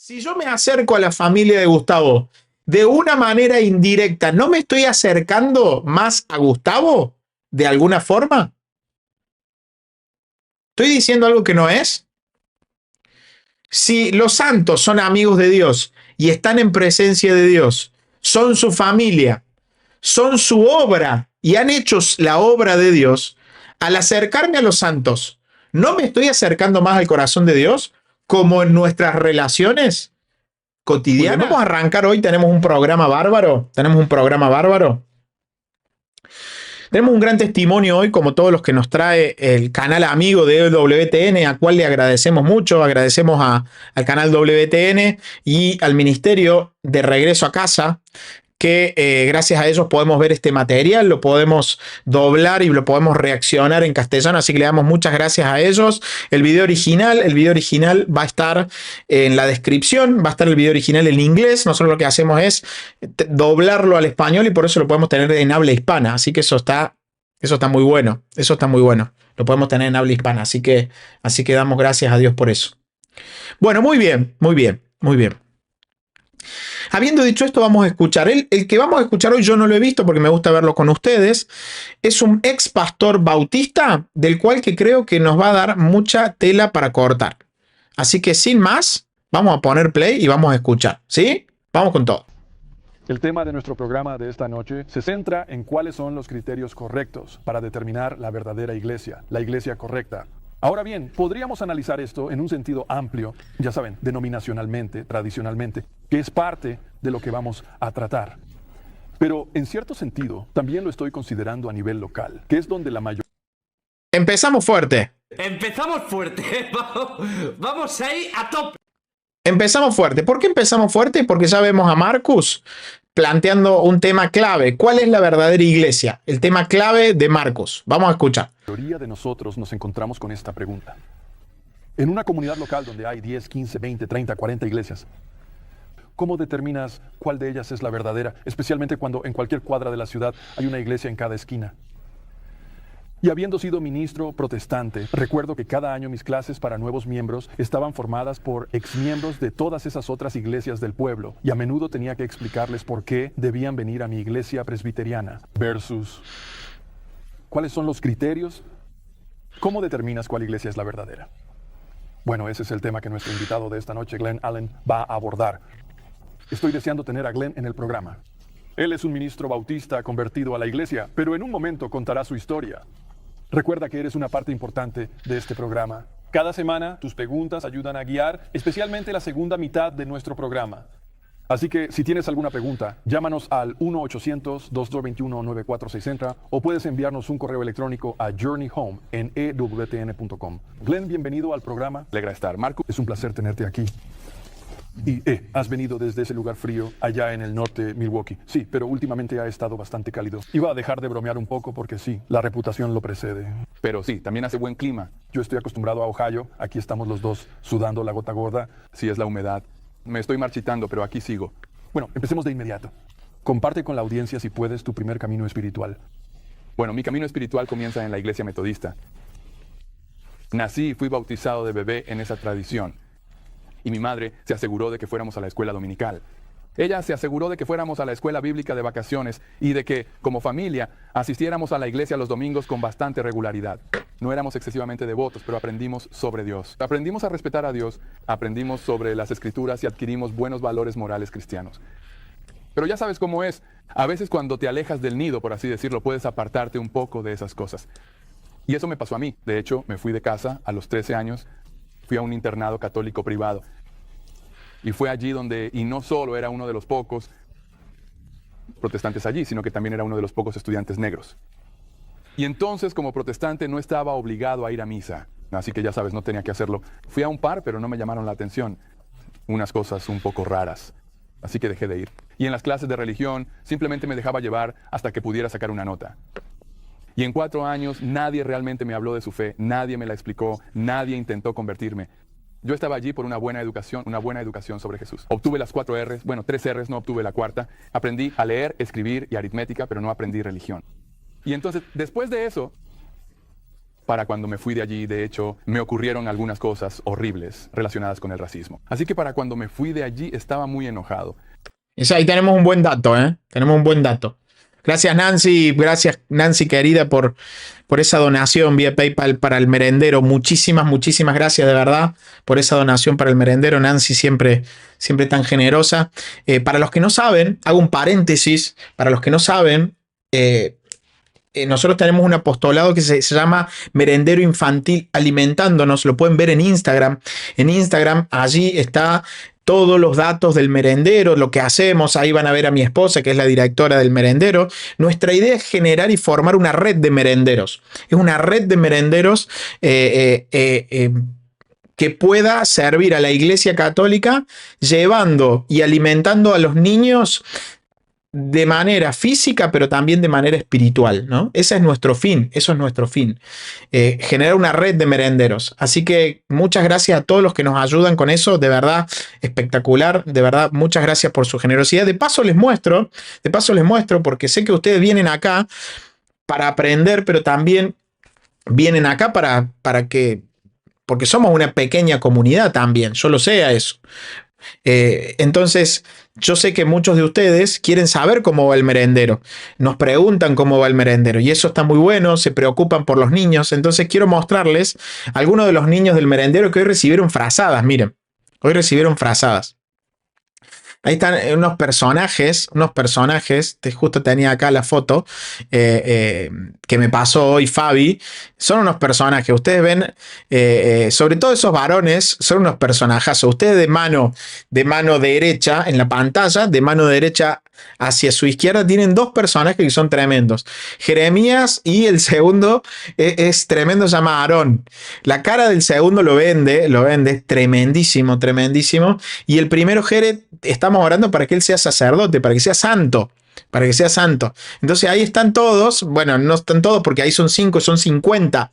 Si yo me acerco a la familia de Gustavo de una manera indirecta, ¿no me estoy acercando más a Gustavo de alguna forma? ¿Estoy diciendo algo que no es? Si los santos son amigos de Dios y están en presencia de Dios, son su familia, son su obra y han hecho la obra de Dios, al acercarme a los santos, ¿no me estoy acercando más al corazón de Dios como en nuestras relaciones cotidianas? Vamos a arrancar hoy, tenemos un programa bárbaro, Tenemos un gran testimonio hoy, como todos los que nos trae el canal amigo de WTN, a cual le agradecemos mucho. Agradecemos al canal WTN y al Ministerio de Regreso a Casa, que gracias a ellos podemos ver este material, lo podemos doblar y lo podemos reaccionar en castellano, así que le damos muchas gracias a ellos. El video original va a estar en la descripción, va a estar el video original en inglés. Nosotros lo que hacemos es doblarlo al español y por eso lo podemos tener en habla hispana, así que eso está muy bueno, lo podemos tener en habla hispana, así que damos gracias a Dios por eso. Bueno, muy bien. Habiendo dicho esto, vamos a escuchar. El que vamos a escuchar hoy yo no lo he visto porque me gusta verlo con ustedes. Es un ex pastor bautista del cual que creo que nos va a dar mucha tela para cortar. Así que sin más, vamos a poner play y vamos a escuchar. ¿Sí? Vamos con todo. El tema de nuestro programa de esta noche se centra en cuáles son los criterios correctos para determinar la verdadera iglesia, la iglesia correcta. Ahora bien, podríamos analizar esto en un sentido amplio, ya saben, denominacionalmente, tradicionalmente, que es parte de lo que vamos a tratar. Pero en cierto sentido, también lo estoy considerando a nivel local, que es donde la mayoría... Empezamos fuerte. Vamos ahí a tope. Empezamos fuerte. ¿Por qué empezamos fuerte? Porque ya vemos a Marcus planteando un tema clave. ¿Cuál es la verdadera iglesia? El tema clave de Marcus. Vamos a escuchar. La mayoría de nosotros nos encontramos con esta pregunta. En una comunidad local donde hay 10, 15, 20, 30, 40 iglesias, ¿cómo determinas cuál de ellas es la verdadera? Especialmente cuando en cualquier cuadra de la ciudad hay una iglesia en cada esquina. Y habiendo sido ministro protestante, recuerdo que cada año mis clases para nuevos miembros estaban formadas por exmiembros de todas esas otras iglesias del pueblo, y a menudo tenía que explicarles por qué debían venir a mi iglesia presbiteriana versus cuáles son los criterios. ¿Cómo determinas cuál iglesia es la verdadera? Bueno, ese es el tema que nuestro invitado de esta noche, Glenn Allen, va a abordar. Estoy deseando tener a Glenn en el programa. Él es un ministro bautista convertido a la iglesia, pero en un momento contará su historia. Recuerda que eres una parte importante de este programa. Cada semana tus preguntas ayudan a guiar, especialmente la segunda mitad de nuestro programa. Así que si tienes alguna pregunta, llámanos al 1-800-221-9460 o puedes enviarnos un correo electrónico a journeyhome en ewtn.com. Glenn, bienvenido al programa. Alegra estar. Marco, es un placer tenerte aquí. Y has venido desde ese lugar frío allá en el norte de Milwaukee. Sí, pero últimamente ha estado bastante cálido. Iba a dejar de bromear un poco porque sí, la reputación lo precede. Pero sí, también hace buen clima. Yo estoy acostumbrado a Ohio. Aquí estamos los dos sudando la gota gorda. Sí, es la humedad. Me estoy marchitando, pero aquí sigo. Bueno, empecemos de inmediato. Comparte con la audiencia, si puedes, tu primer camino espiritual. Bueno, mi camino espiritual comienza en la iglesia metodista. Nací y fui bautizado de bebé en esa tradición. Y mi madre se aseguró de que fuéramos a la escuela dominical. Ella se aseguró de que fuéramos a la escuela bíblica de vacaciones y de que, como familia, asistiéramos a la iglesia los domingos con bastante regularidad. No éramos excesivamente devotos, pero aprendimos sobre Dios. Aprendimos a respetar a Dios, aprendimos sobre las Escrituras y adquirimos buenos valores morales cristianos. Pero ya sabes cómo es. A veces cuando te alejas del nido, por así decirlo, puedes apartarte un poco de esas cosas. Y eso me pasó a mí. De hecho, me fui de casa a los 13 años. Fui a un internado católico privado. Y fue allí donde, y no solo era uno de los pocos protestantes allí, sino que también era uno de los pocos estudiantes negros. Y entonces, como protestante, no estaba obligado a ir a misa. Así que ya sabes, no tenía que hacerlo. Fui a un par, pero no me llamaron la atención. Unas cosas un poco raras. Así que dejé de ir. Y en las clases de religión, simplemente me dejaba llevar hasta que pudiera sacar una nota. Y en 4 años nadie realmente me habló de su fe, nadie me la explicó, nadie intentó convertirme. Yo estaba allí por una buena educación sobre Jesús. Obtuve las 4 R's, bueno, 3 R's, no obtuve la cuarta. Aprendí a leer, escribir y aritmética, pero no aprendí religión. Y entonces, después de eso, Para cuando me fui de allí, de hecho, me ocurrieron algunas cosas horribles relacionadas con el racismo. Así que para cuando me fui de allí estaba muy enojado. Ahí tenemos un buen dato, ¿eh? Tenemos un buen dato. Gracias Nancy querida por esa donación vía PayPal para el merendero. Muchísimas gracias de verdad por esa donación para el merendero. Nancy siempre tan generosa. Para los que no saben, hago un paréntesis, para los que no saben, nosotros tenemos un apostolado que se llama Merendero Infantil Alimentándonos. Lo pueden ver en Instagram. En Instagram allí está todos los datos del merendero, lo que hacemos. Ahí van a ver a mi esposa, que es la directora del merendero. Nuestra idea es generar y formar una red de merenderos. Es una red de merenderos que pueda servir a la Iglesia Católica llevando y alimentando a los niños de manera física, pero también de manera espiritual, ¿no? Ese es nuestro fin, eso es nuestro fin. Generar una red de merenderos. Así que muchas gracias a todos los que nos ayudan con eso, de verdad, espectacular, de verdad, muchas gracias por su generosidad. De paso les muestro, porque sé que ustedes vienen acá para aprender, pero también vienen acá porque somos una pequeña comunidad también, yo lo sé a eso. Entonces, yo sé que muchos de ustedes quieren saber cómo va el merendero. Nos preguntan cómo va el merendero y eso está muy bueno, se preocupan por los niños. Entonces, quiero mostrarles a algunos de los niños del merendero que hoy recibieron frazadas. Miren, hoy recibieron frazadas. Ahí están unos personajes, justo tenía acá la foto que me pasó hoy Fabi. Son unos personajes, ustedes ven, sobre todo esos varones, son unos personajazos. Ustedes de mano derecha en la pantalla, de mano derecha hacia su izquierda, tienen dos personajes que son tremendos. Jeremías y el segundo es tremendo, se llama Aarón. La cara del segundo lo vende, es tremendísimo. Y el primero, Jere, estamos orando para que él sea sacerdote, para que sea santo. Entonces ahí están todos, bueno, no están todos porque ahí son 5, son 50.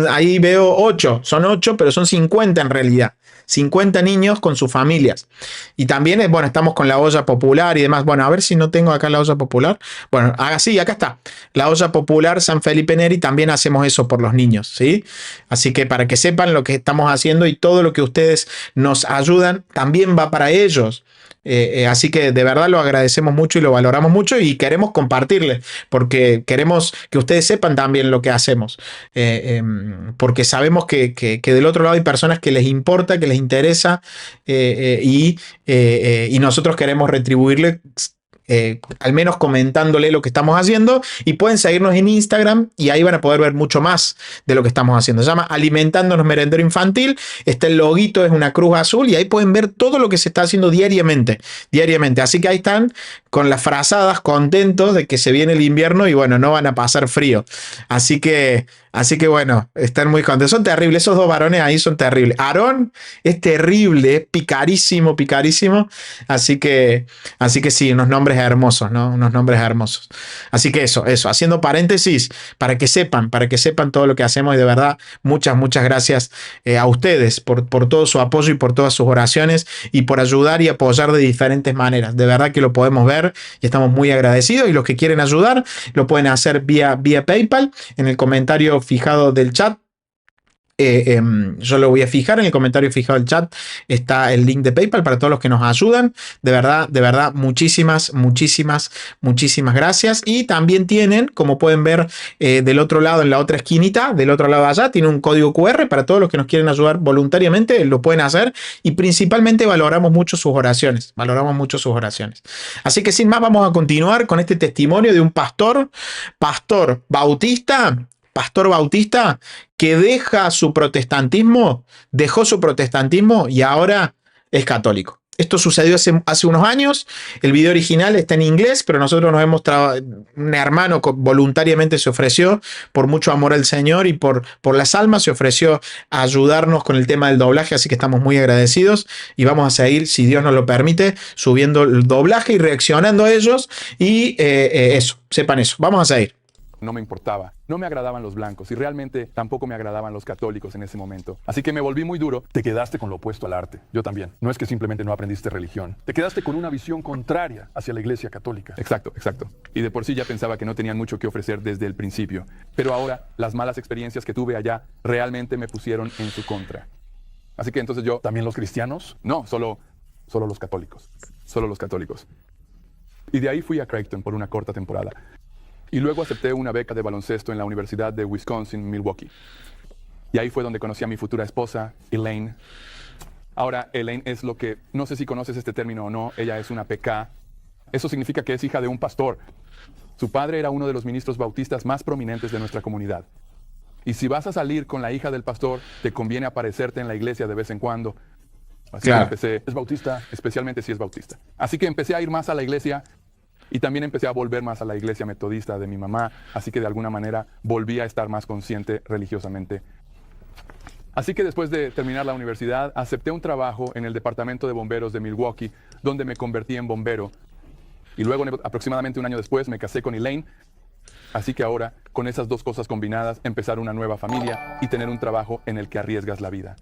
Ahí veo 8, son 8, pero son 50 en realidad. 50 niños con sus familias. Y también, bueno, estamos con la olla popular y demás. Bueno, a ver si no tengo acá la olla popular. Bueno, sí, acá está. La olla popular San Felipe Neri, también hacemos eso por los niños, ¿sí? Así que para que sepan lo que estamos haciendo y todo lo que ustedes nos ayudan, también va para ellos. Así que de verdad lo agradecemos mucho y lo valoramos mucho y queremos compartirles porque queremos que ustedes sepan también lo que hacemos, porque sabemos que del otro lado hay personas que les importa, que les interesa y nosotros queremos retribuirle. Al menos comentándole lo que estamos haciendo, y pueden seguirnos en Instagram y ahí van a poder ver mucho más de lo que estamos haciendo. Se llama Alimentándonos Merendero Infantil. El loguito es una cruz azul y ahí pueden ver todo lo que se está haciendo diariamente. Así que ahí están con las frazadas, contentos de que se viene el invierno y bueno, no van a pasar frío. Así que bueno, están muy contentos. Son terribles, esos dos varones ahí son terribles. Aarón es terrible, picarísimo. Así que sí, unos nombres hermosos, ¿no? Unos nombres hermosos. Así que eso, haciendo paréntesis, para que sepan todo lo que hacemos y de verdad, muchas gracias a ustedes por todo su apoyo y por todas sus oraciones y por ayudar y apoyar de diferentes maneras. De verdad que lo podemos ver y estamos muy agradecidos, y los que quieren ayudar lo pueden hacer vía PayPal. En el comentario fijado del chat, yo lo voy a fijar en el comentario fijado del chat, está el link de PayPal para todos los que nos ayudan. De verdad, muchísimas gracias. Y también tienen, como pueden ver del otro lado, en la otra esquinita, del otro lado de allá, tiene un código QR para todos los que nos quieren ayudar voluntariamente, lo pueden hacer, y principalmente valoramos mucho sus oraciones. Así que sin más, vamos a continuar con este testimonio de un pastor bautista, que dejó su protestantismo y ahora es católico. Esto sucedió hace unos años. El video original está en inglés, pero nosotros nos hemos un hermano voluntariamente se ofreció, por mucho amor al Señor y por las almas, se ofreció a ayudarnos con el tema del doblaje, así que estamos muy agradecidos y vamos a seguir, si Dios nos lo permite, subiendo el doblaje y reaccionando a ellos y sepan eso. Vamos a seguir. no me importaba. No me agradaban los blancos y realmente tampoco me agradaban los católicos en ese momento. Así que me volví muy duro. Te quedaste con lo opuesto al arte. Yo también. No es que simplemente no aprendiste religión. Te quedaste con una visión contraria hacia la Iglesia Católica. Exacto, exacto. Y de por sí ya pensaba que no tenían mucho que ofrecer desde el principio. Pero ahora las malas experiencias que tuve allá realmente me pusieron en su contra. Así que entonces yo... ¿También los cristianos? No, solo los católicos. Solo los católicos. Y de ahí fui a Creighton por una corta temporada. Y luego acepté una beca de baloncesto en la Universidad de Wisconsin, Milwaukee. Y ahí fue donde conocí a mi futura esposa, Elaine. Ahora, Elaine es lo que... No sé si conoces este término o no. Ella es una PK. Eso significa que es hija de un pastor. Su padre era uno de los ministros bautistas más prominentes de nuestra comunidad. Y si vas a salir con la hija del pastor, te conviene aparecerte en la iglesia de vez en cuando. Así Claro. que empecé... ¿Es bautista? Especialmente si es bautista. Así que empecé a ir más a la iglesia y también empecé a volver más a la iglesia metodista de mi mamá. Así que de alguna manera volví a estar más consciente religiosamente. Así que después de terminar la universidad, acepté un trabajo en el departamento de bomberos de Milwaukee, donde me convertí en bombero. Y luego, aproximadamente un año después, me casé con Elaine. Así que ahora, con esas dos cosas combinadas, empezar una nueva familia y tener un trabajo en el que arriesgas la vida.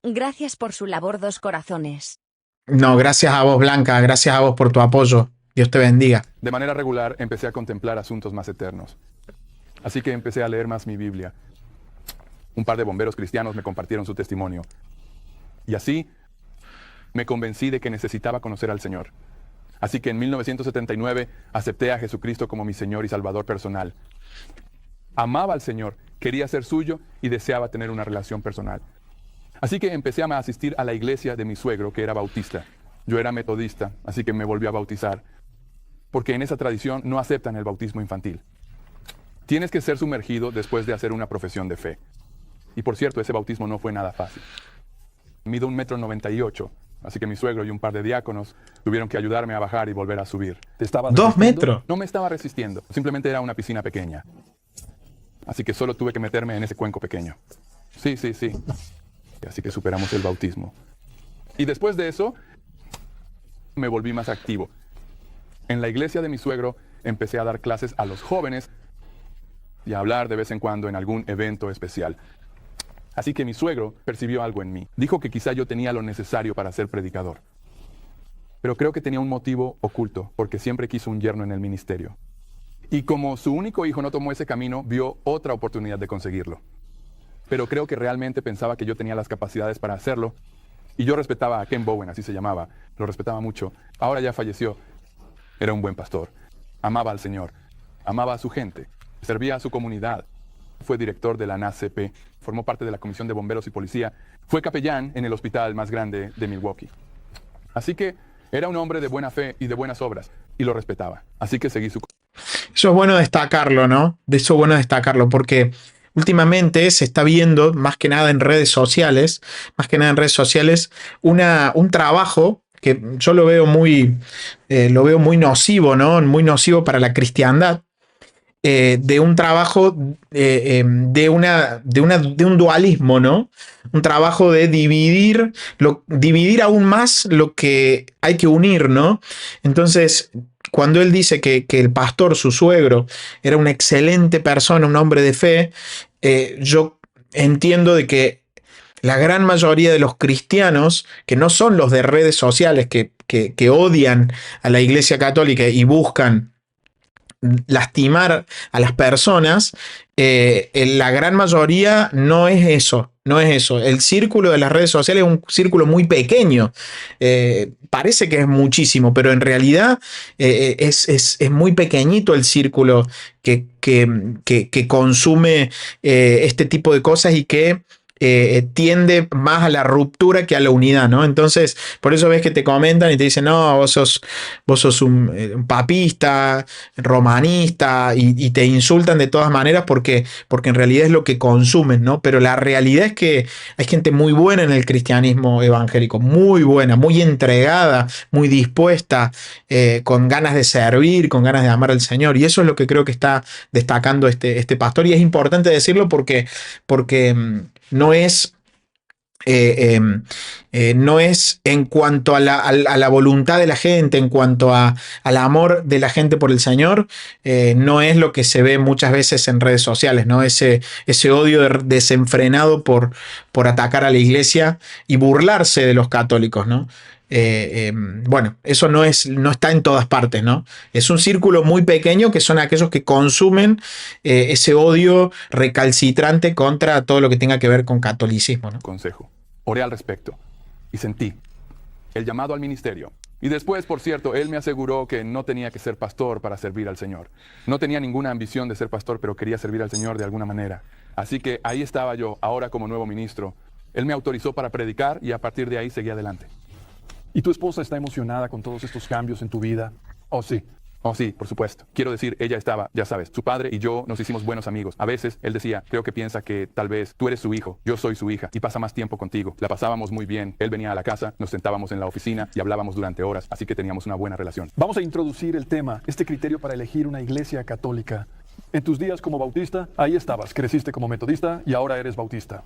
Gracias por su labor, Dos Corazones. No, gracias a vos, Blanca. Gracias a vos por tu apoyo. Dios te bendiga. De manera regular, empecé a contemplar asuntos más eternos. Así que empecé a leer más mi Biblia. Un par de bomberos cristianos me compartieron su testimonio. Y así me convencí de que necesitaba conocer al Señor. Así que en 1979 acepté a Jesucristo como mi Señor y Salvador personal. Amaba al Señor, quería ser suyo y deseaba tener una relación personal. Así que empecé a asistir a la iglesia de mi suegro, que era bautista. Yo era metodista, así que me volví a bautizar. Porque en esa tradición no aceptan el bautismo infantil. Tienes que ser sumergido después de hacer una profesión de fe. Y por cierto, ese bautismo no fue nada fácil. Mido 1,98 m, así que mi suegro y un par de diáconos tuvieron que ayudarme a bajar y volver a subir. ¿Te estabas 2 resistiendo? metros. No me estaba resistiendo, simplemente era una piscina pequeña. Así que solo tuve que meterme en ese cuenco pequeño. Sí. Así que superamos el bautismo. Y después de eso, me volví más activo. En la iglesia de mi suegro empecé a dar clases a los jóvenes y a hablar de vez en cuando en algún evento especial. Así que mi suegro percibió algo en mí. Dijo que quizá yo tenía lo necesario para ser predicador. Pero creo que tenía un motivo oculto, porque siempre quiso un yerno en el ministerio. Y como su único hijo no tomó ese camino, vio otra oportunidad de conseguirlo. Pero creo que realmente pensaba que yo tenía las capacidades para hacerlo. Y yo respetaba a Ken Bowen, así se llamaba. Lo respetaba mucho. Ahora ya falleció. Era un buen pastor. Amaba al Señor. Amaba a su gente. Servía a su comunidad. Fue director de la NACP. Formó parte de la Comisión de Bomberos y Policía. Fue capellán en el hospital más grande de Milwaukee. Así que era un hombre de buena fe y de buenas obras. Y lo respetaba. Así que seguí su... Eso es bueno destacarlo, ¿no? De eso es bueno destacarlo, porque últimamente se está viendo, más que nada en redes sociales, un trabajo que yo lo veo muy nocivo, ¿no? Muy nocivo para la cristiandad. De un trabajo, de un dualismo, ¿no? Un trabajo de dividir aún más lo que hay que unir, ¿no? Entonces, cuando él dice que el pastor, su suegro, era una excelente persona, un hombre de fe, yo entiendo de que la gran mayoría de los cristianos, que no son los de redes sociales, que odian a la Iglesia Católica y buscan lastimar a las personas, la gran mayoría no es eso. El círculo de las redes sociales es un círculo muy pequeño. Parece que es muchísimo, pero en realidad es muy pequeñito el círculo que consume este tipo de cosas y que tiende más a la ruptura que a la unidad, ¿no? Entonces, por eso ves que te comentan y te dicen, no, vos sos un papista, romanista, y te insultan de todas maneras porque en realidad es lo que consumen, ¿no? Pero la realidad es que hay gente muy buena en el cristianismo evangélico, muy buena, muy entregada, muy dispuesta, con ganas de servir, con ganas de amar al Señor, y eso es lo que creo que está destacando este pastor, y es importante decirlo porque no es no es en cuanto a la voluntad de la gente, en cuanto al amor de la gente por el Señor, no es lo que se ve muchas veces en redes sociales, ¿no? Ese odio desenfrenado por atacar a la iglesia y burlarse de los católicos, ¿no? Bueno, eso no está en todas partes, ¿no? Es un círculo muy pequeño que son aquellos que consumen ese odio recalcitrante contra todo lo que tenga que ver con catolicismo, ¿no? Consejo. Oré al respecto y sentí el llamado al ministerio. Y después, por cierto, él me aseguró que no tenía que ser pastor para servir al Señor. No tenía ninguna ambición de ser pastor, pero quería servir al Señor de alguna manera. Así que ahí estaba yo, ahora como nuevo ministro. Él me autorizó para predicar y a partir de ahí seguí adelante. ¿Y tu esposa está emocionada con todos estos cambios en tu vida? Oh, sí. Oh, sí, por supuesto. Quiero decir, ella estaba, ya sabes, su padre y yo nos hicimos buenos amigos. A veces él decía, creo que piensa que tal vez tú eres su hijo, yo soy su hija y pasa más tiempo contigo. La pasábamos muy bien. Él venía a la casa, nos sentábamos en la oficina y hablábamos durante horas, así que teníamos una buena relación. Vamos a introducir el tema, este criterio para elegir una iglesia católica. En tus días como bautista, ahí estabas, creciste como metodista y ahora eres bautista.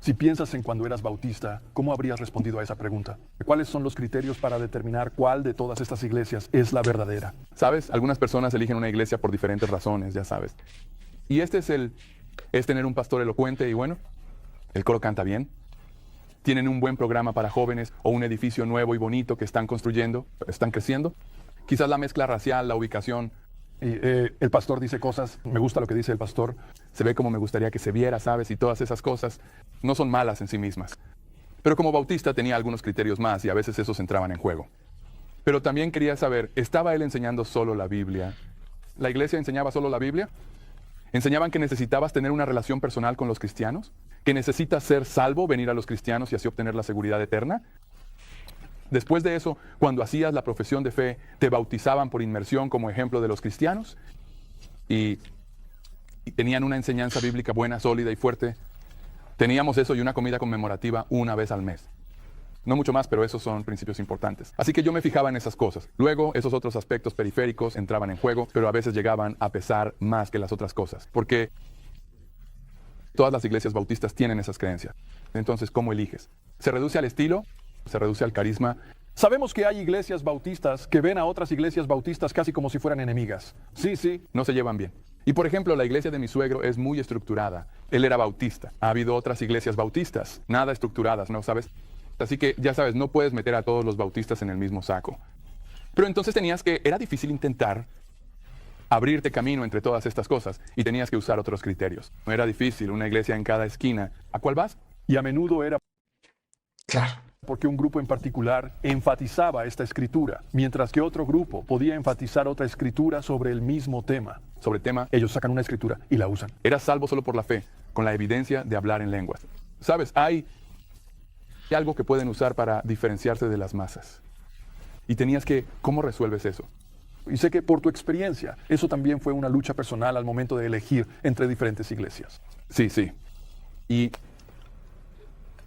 Si piensas en cuando eras bautista, ¿cómo habrías respondido a esa pregunta? ¿Cuáles son los criterios para determinar cuál de todas estas iglesias es la verdadera? ¿Sabes? Algunas personas eligen una iglesia por diferentes razones, ya sabes. Y es tener un pastor elocuente y bueno, el coro canta bien. Tienen un buen programa para jóvenes o un edificio nuevo y bonito que están construyendo, están creciendo. Quizás la mezcla racial, la ubicación. Y el pastor dice cosas, me gusta lo que dice el pastor. Se ve como me gustaría que se viera, ¿sabes? Y todas esas cosas no son malas en sí mismas. Pero como bautista tenía algunos criterios más y a veces esos entraban en juego. Pero también quería saber, ¿estaba él enseñando solo la Biblia? ¿La iglesia enseñaba solo la Biblia? ¿Enseñaban que necesitabas tener una relación personal con los cristianos? ¿Que necesitas ser salvo, venir a los cristianos y así obtener la seguridad eterna? Después de eso, cuando hacías la profesión de fe, te bautizaban por inmersión como ejemplo de los cristianos y tenían una enseñanza bíblica buena, sólida y fuerte. Teníamos eso y una comida conmemorativa una vez al mes. No mucho más, pero esos son principios importantes. Así que yo me fijaba en esas cosas. Luego, esos otros aspectos periféricos entraban en juego, pero a veces llegaban a pesar más que las otras cosas. Porque todas las iglesias bautistas tienen esas creencias. Entonces, ¿cómo eliges? ¿Se reduce al estilo? ¿Se reduce al carisma? Sabemos que hay iglesias bautistas que ven a otras iglesias bautistas casi como si fueran enemigas. Sí, sí. No se llevan bien. Y por ejemplo, la iglesia de mi suegro es muy estructurada. Él era bautista. Ha habido otras iglesias bautistas, nada estructuradas, ¿no sabes? Así que, ya sabes, no puedes meter a todos los bautistas en el mismo saco. Pero entonces era difícil intentar abrirte camino entre todas estas cosas y tenías que usar otros criterios. No era difícil, una iglesia en cada esquina. ¿A cuál vas? Y a menudo era Claro. porque un grupo en particular enfatizaba esta escritura, mientras que otro grupo podía enfatizar otra escritura sobre el mismo tema. Sobre el tema, Ellos sacan una escritura y la usan. eras salvo solo por la fe, con la evidencia de hablar en lenguas. Sabes, hay algo que pueden usar para diferenciarse de las masas. Y tenías que, ¿cómo resuelves eso? Y sé que por tu experiencia, eso también fue una lucha personal al momento de elegir entre diferentes iglesias. Sí, sí. Y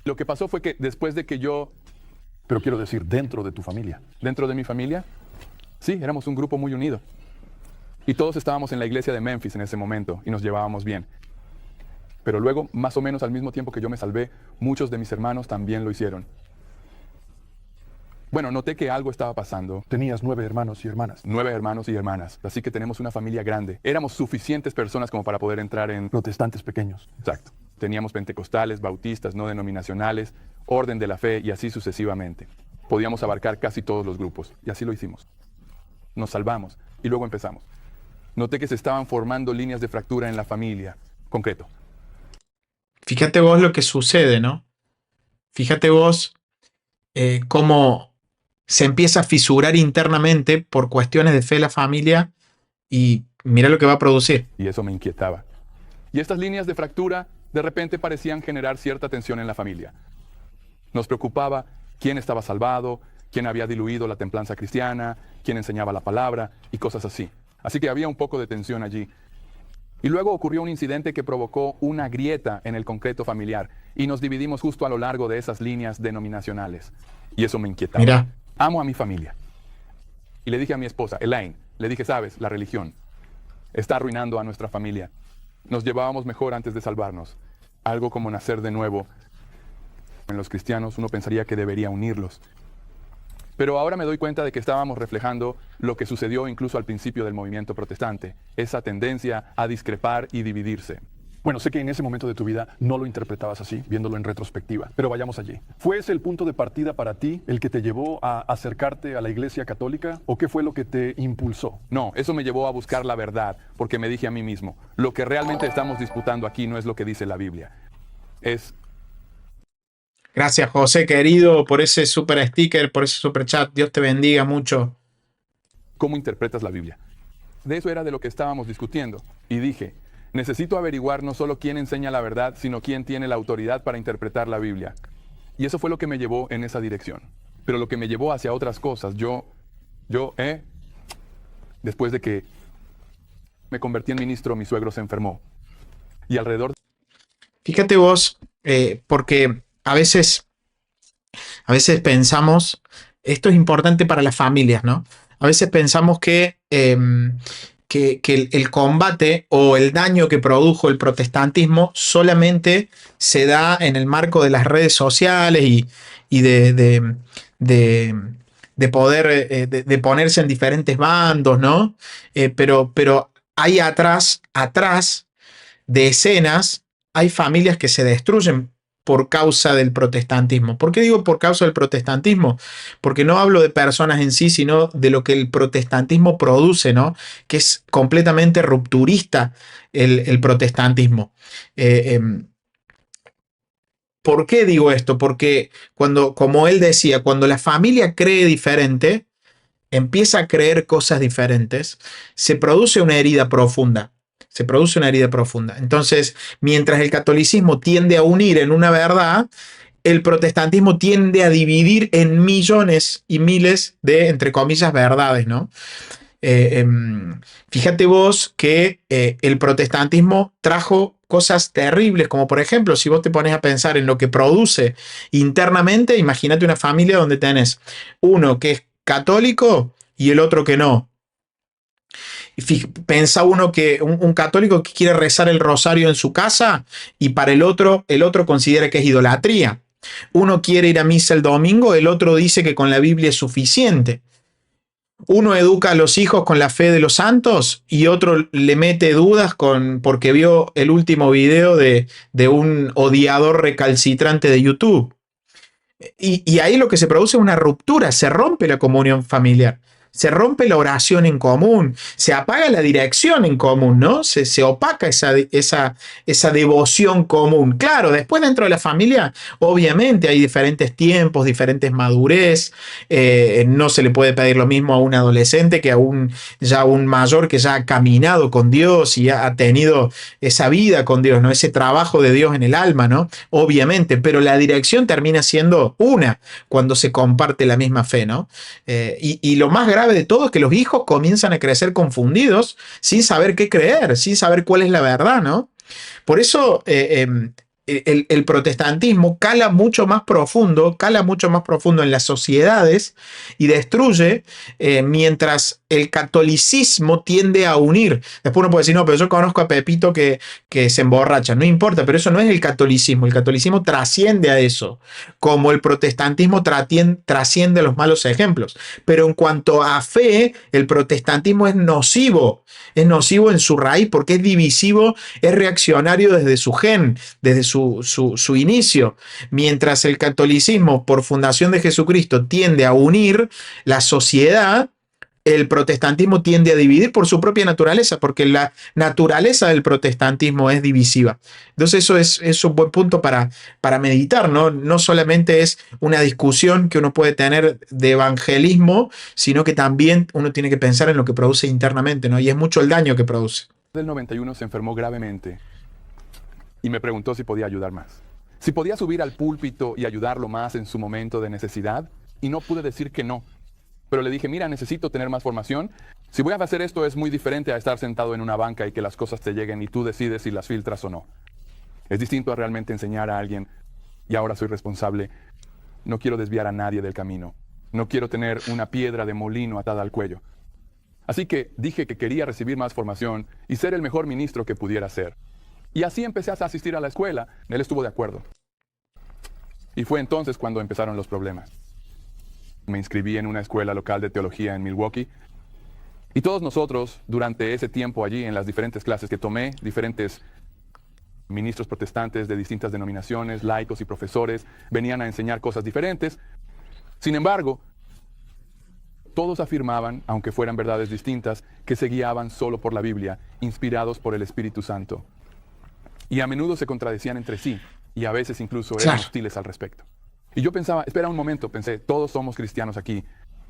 lo que pasó fue que después de que yo, Pero quiero decir, dentro de tu familia. dentro de mi familia, sí, éramos un grupo muy unido. Y todos estábamos en la iglesia de Memphis en ese momento y nos llevábamos bien. Pero luego, más o menos al mismo tiempo que yo me salvé, muchos de mis hermanos también lo hicieron. Bueno, noté que algo estaba pasando. Tenías 9 hermanos y hermanas. 9 hermanos y hermanas, así que tenemos una familia grande. Éramos suficientes personas como para poder entrar en... Protestantes pequeños. Exacto. Teníamos pentecostales, bautistas, no denominacionales, orden de la fe y así sucesivamente. Podíamos abarcar casi todos los grupos y así lo hicimos. Nos salvamos y luego empezamos. Noté que se estaban formando líneas de fractura en la familia. Concreto. Fíjate vos lo que sucede, ¿no? Fíjate vos cómo se empieza a fisurar internamente por cuestiones de fe la familia y mira lo que va a producir. Y eso me inquietaba. Y estas líneas de fractura de repente parecían generar cierta tensión en la familia. Nos preocupaba quién estaba salvado, quién había diluido la templanza cristiana, quién enseñaba la palabra y cosas así. Así que había un poco de tensión allí. Y luego ocurrió un incidente que provocó una grieta en el concreto familiar y nos dividimos justo a lo largo de esas líneas denominacionales. Y eso me inquietaba. Mira. Amo a mi familia. Y le dije a mi esposa, Elaine, le dije, sabes, la religión está arruinando a nuestra familia. Nos llevábamos mejor antes de salvarnos. Algo como nacer de nuevo. En los cristianos uno pensaría que debería unirlos. Pero ahora me doy cuenta de que estábamos reflejando lo que sucedió incluso al principio del movimiento protestante, esa tendencia a discrepar y dividirse. Bueno, sé que en ese momento de tu vida no lo interpretabas así, viéndolo en retrospectiva, pero vayamos allí. ¿Fue ese el punto de partida para ti, el que te llevó a acercarte a la Iglesia Católica? ¿O qué fue lo que te impulsó? No, eso me llevó a buscar la verdad, porque me dije a mí mismo, lo que realmente estamos disputando aquí no es lo que dice la Biblia. Es Gracias, José, querido, por ese super sticker, por ese super chat. Dios te bendiga mucho. cómo interpretas la Biblia. De eso era de lo que estábamos discutiendo. Y dije, necesito averiguar no solo quién enseña la verdad, sino quién tiene la autoridad para interpretar la Biblia. Y eso fue lo que me llevó en esa dirección. Pero lo que me llevó hacia otras cosas, después de que me convertí en ministro, mi suegro se enfermó. Y alrededor... Fíjate vos, porque a veces pensamos, esto es importante para las familias, ¿no? A veces pensamos que el combate o el daño que produjo el protestantismo solamente se da en el marco de las redes sociales y de poder de ponerse en diferentes bandos, ¿no? Pero hay atrás de escenas, hay familias que se destruyen por causa del protestantismo. ¿Por qué digo por causa del protestantismo? Porque no hablo de personas en sí, sino de lo que el protestantismo produce, ¿no? Que es completamente rupturista el protestantismo. ¿Por qué digo esto? Porque como él decía, cuando la familia cree diferente, empieza a creer cosas diferentes, se produce una herida profunda. Se produce una herida profunda. Entonces, mientras el catolicismo tiende a unir en una verdad, el protestantismo tiende a dividir en millones y miles de, entre comillas, verdades, ¿no? Fíjate vos que el protestantismo trajo cosas terribles, como por ejemplo, si vos te pones a pensar en lo que produce internamente, imagínate una familia donde tenés uno que es católico y el otro que no. Pensa uno que un católico que quiere rezar el rosario en su casa y para el otro considera que es idolatría. Uno quiere ir a misa el domingo, el otro dice que con la Biblia es suficiente. Uno educa a los hijos con la fe de los santos y otro le mete dudas porque vio el último video de un odiador recalcitrante de YouTube. Y ahí lo que se produce es una ruptura, se rompe la comunión familiar. Se rompe la oración en común, se apaga la dirección en común, ¿no? Se opaca esa devoción común. Claro, después dentro de la familia, obviamente hay diferentes tiempos, diferentes madurez. No se le puede pedir lo mismo a un adolescente que a un mayor que ya ha caminado con Dios y ha tenido esa vida con Dios, ¿no? Ese trabajo de Dios en el alma, ¿no? Obviamente, pero la dirección termina siendo una cuando se comparte la misma fe, ¿no? Y lo más grave de todo es que los hijos comienzan a crecer confundidos sin saber qué creer, sin saber cuál es la verdad, ¿no? Por eso el protestantismo cala mucho más profundo en las sociedades y destruye, mientras el catolicismo tiende a unir. Después uno puede decir, no, pero yo conozco a Pepito que se emborracha. No importa, pero eso no es el catolicismo. El catolicismo trasciende a eso, como el protestantismo trasciende a los malos ejemplos. Pero en cuanto a fe, el protestantismo es nocivo en su raíz porque es divisivo, es reaccionario desde su gen, desde su inicio. Mientras el catolicismo, por fundación de Jesucristo, tiende a unir la sociedad, el protestantismo tiende a dividir por su propia naturaleza, porque la naturaleza del protestantismo es divisiva. Entonces eso es un buen punto para meditar, ¿no? No solamente es una discusión que uno puede tener de evangelismo, sino que también uno tiene que pensar en lo que produce internamente, ¿no? Y es mucho el daño que produce. Del 91 se enfermó gravemente y me preguntó si podía ayudar más. Si podía subir al púlpito y ayudarlo más en su momento de necesidad, y no pude decir que no. Pero le dije, mira, necesito tener más formación. Si voy a hacer esto es muy diferente a estar sentado en una banca y que las cosas te lleguen y tú decides si las filtras o no. Es distinto a realmente enseñar a alguien y ahora soy responsable. No quiero desviar a nadie del camino. No quiero tener una piedra de molino atada al cuello. Así que dije que quería recibir más formación y ser el mejor ministro que pudiera ser. Y así empecé a asistir a la escuela. Él estuvo de acuerdo. Y fue entonces cuando empezaron los problemas. Me inscribí en una escuela local de teología en Milwaukee. Y todos nosotros, durante ese tiempo allí, en las diferentes clases que tomé, diferentes ministros protestantes de distintas denominaciones, laicos y profesores, venían a enseñar cosas diferentes. Sin embargo, todos afirmaban, aunque fueran verdades distintas, que se guiaban solo por la Biblia, inspirados por el Espíritu Santo. Y a menudo se contradecían entre sí, y a veces incluso eran hostiles al respecto. Y yo pensaba, espera un momento, pensé, todos somos cristianos aquí.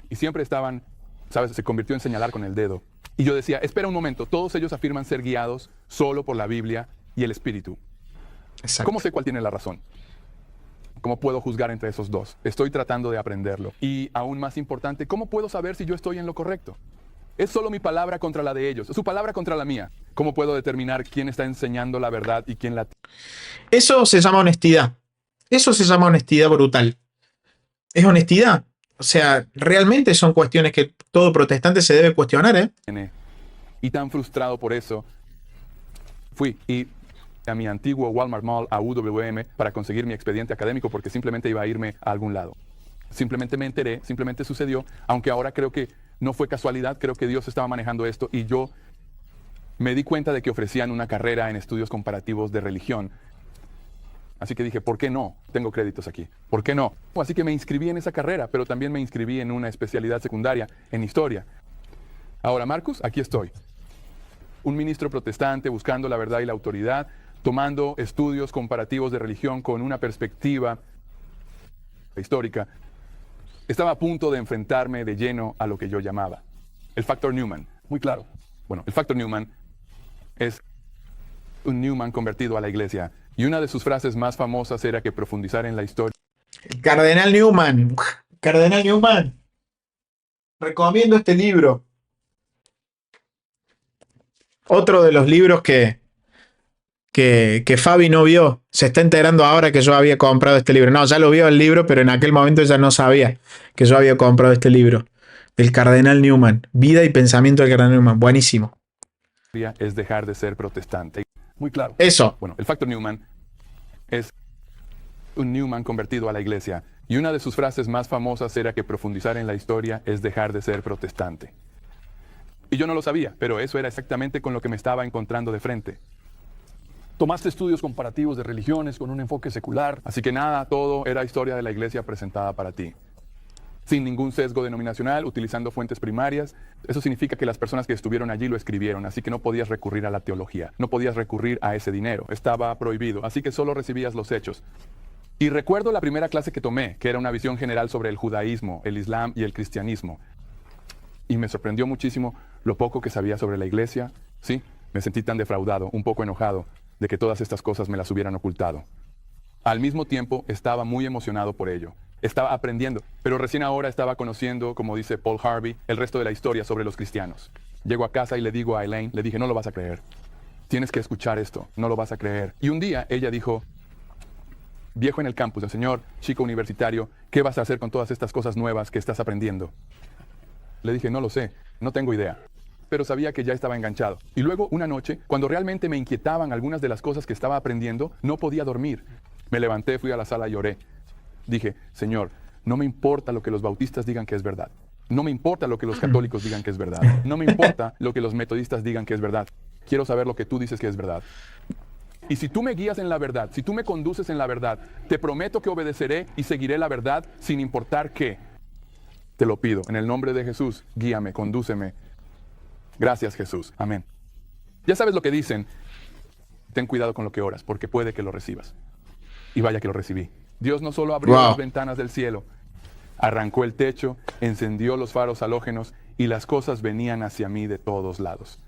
Y siempre estaban, ¿sabes? Se convirtió en señalar con el dedo. Y yo decía, espera un momento, todos ellos afirman ser guiados solo por la Biblia y el Espíritu. Exacto. ¿Cómo sé cuál tiene la razón? ¿Cómo puedo juzgar entre esos dos? Estoy tratando de aprenderlo. Y aún más importante, ¿cómo puedo saber si yo estoy en lo correcto? Es solo mi palabra contra la de ellos, su palabra contra la mía. ¿Cómo puedo determinar quién está enseñando la verdad y quién la... Eso se llama honestidad. Eso se llama honestidad brutal. Es honestidad. O sea, realmente son cuestiones que todo protestante se debe cuestionar, ¿eh? tiene? Y tan frustrado por eso, fui a mi antiguo Walmart Mall, a UWM, para conseguir mi expediente académico porque simplemente iba a irme a algún lado. Simplemente me enteré, simplemente sucedió, aunque ahora creo que no fue casualidad, creo que Dios estaba manejando esto y yo me di cuenta de que ofrecían una carrera en estudios comparativos de religión. Así que dije, ¿por qué no? Tengo créditos aquí. ¿Por qué no? Así que me inscribí en esa carrera, pero también me inscribí en una especialidad secundaria en historia. Ahora, Marcus, aquí estoy. Un ministro protestante buscando la verdad y la autoridad, tomando estudios comparativos de religión con una perspectiva histórica. Estaba a punto de enfrentarme de lleno a lo que yo llamaba el factor Newman. Muy claro. Bueno, el factor Newman es un Newman convertido a la iglesia. Y una de sus frases más famosas era que profundizar en la historia El Cardenal Newman. Cardenal Newman. Recomiendo este libro. Otro de los libros que Fabi no vio. Se está enterando ahora que yo había comprado este libro. No, ya lo vio el libro, pero en aquel momento ella no sabía que yo había comprado este libro. Del Cardenal Newman. Vida y pensamiento del Cardenal Newman. Buenísimo. es dejar de ser protestante. Muy claro. Eso. Bueno, el factor Newman es un Newman convertido a la iglesia. Y una de sus frases más famosas era que profundizar en la historia es dejar de ser protestante. Y yo no lo sabía, pero eso era exactamente con lo que me estaba encontrando de frente. Tomaste estudios comparativos de religiones con un enfoque secular. Así que nada, todo era historia de la iglesia presentada para ti. Sin ningún sesgo denominacional, utilizando fuentes primarias. Eso significa que las personas que estuvieron allí lo escribieron, así que no podías recurrir a la teología, no podías recurrir a ese dinero, estaba prohibido, así que solo recibías los hechos. Y recuerdo la primera clase que tomé, que era una visión general sobre el judaísmo, el islam y el cristianismo. Y me sorprendió muchísimo lo poco que sabía sobre la iglesia. Sí, me sentí tan defraudado, un poco enojado, de que todas estas cosas me las hubieran ocultado. Al mismo tiempo, estaba muy emocionado por ello. Estaba aprendiendo, pero recién ahora estaba conociendo, como dice Paul Harvey, el resto de la historia sobre los cristianos. Llego a casa y le digo a Elaine, le dije, no lo vas a creer. Tienes que escuchar esto, no lo vas a creer. Y un día ella dijo, viejo en el campus, el señor, chico universitario, ¿qué vas a hacer con todas estas cosas nuevas que estás aprendiendo? Le dije, no lo sé, no tengo idea. Pero sabía que ya estaba enganchado. Y luego, una noche, cuando realmente me inquietaban algunas de las cosas que estaba aprendiendo, no podía dormir. Me levanté, fui a la sala y oré. Dije, Señor, no me importa lo que los bautistas digan que es verdad. No me importa lo que los católicos digan que es verdad. No me importa lo que los metodistas digan que es verdad. Quiero saber lo que tú dices que es verdad. Y si tú me guías en la verdad, si tú me conduces en la verdad, te prometo que obedeceré y seguiré la verdad sin importar qué. Te lo pido, en el nombre de Jesús, guíame, condúceme. Gracias, Jesús. Amén. Ya sabes lo que dicen. Ten cuidado con lo que oras, porque puede que lo recibas. Y vaya que lo recibí. Dios no solo abrió las ventanas del cielo, arrancó el techo, encendió los faros halógenos y las cosas venían hacia mí de todos lados.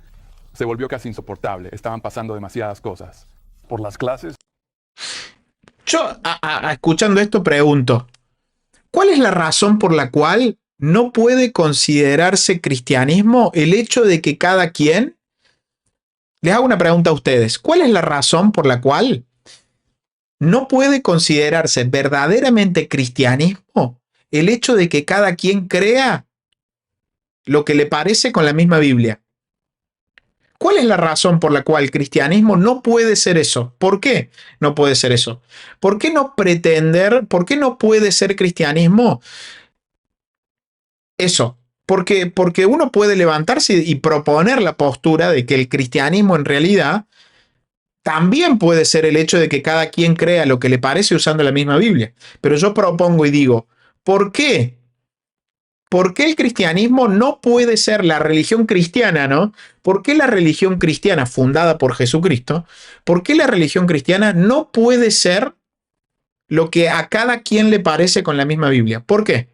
Se volvió casi insoportable. Estaban pasando demasiadas cosas. Por las clases. Yo, escuchando esto, pregunto, ¿cuál es la razón por la cual no puede considerarse cristianismo el hecho de que cada quien... Les hago una pregunta a ustedes. ¿Cuál es la razón por la cual no puede considerarse verdaderamente cristianismo el hecho de que cada quien crea lo que le parece con la misma Biblia? ¿Cuál es la razón por la cual el cristianismo no puede ser eso? ¿Por qué no puede ser eso? ¿Por qué no pretender, por qué no puede ser cristianismo eso? Porque uno puede levantarse y proponer la postura de que el cristianismo en realidad también puede ser el hecho de que cada quien crea lo que le parece usando la misma Biblia. Pero yo propongo y digo, ¿por qué? ¿Por qué el cristianismo no puede ser la religión cristiana, no? ¿Por qué la religión cristiana fundada por Jesucristo? ¿Por qué la religión cristiana no puede ser lo que a cada quien le parece con la misma Biblia? ¿Por qué?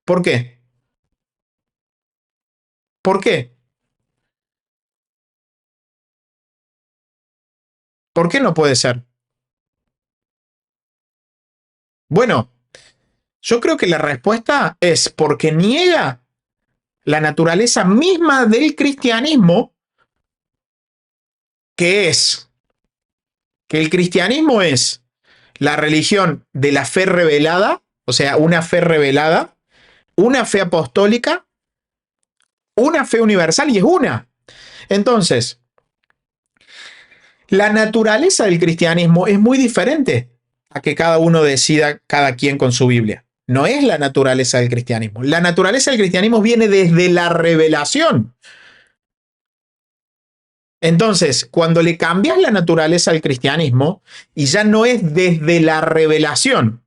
¿Por qué? ¿Por qué? ¿Por qué no puede ser? Bueno, yo creo que la respuesta es porque niega la naturaleza misma del cristianismo, que es que el cristianismo es la religión de la fe revelada, o sea, una fe revelada, una fe apostólica, una fe universal, y es una. Entonces, la naturaleza del cristianismo es muy diferente a que cada uno decida, cada quien con su Biblia. No es la naturaleza del cristianismo. La naturaleza del cristianismo viene desde la revelación. Entonces, cuando le cambias la naturaleza al cristianismo y ya no es desde la revelación,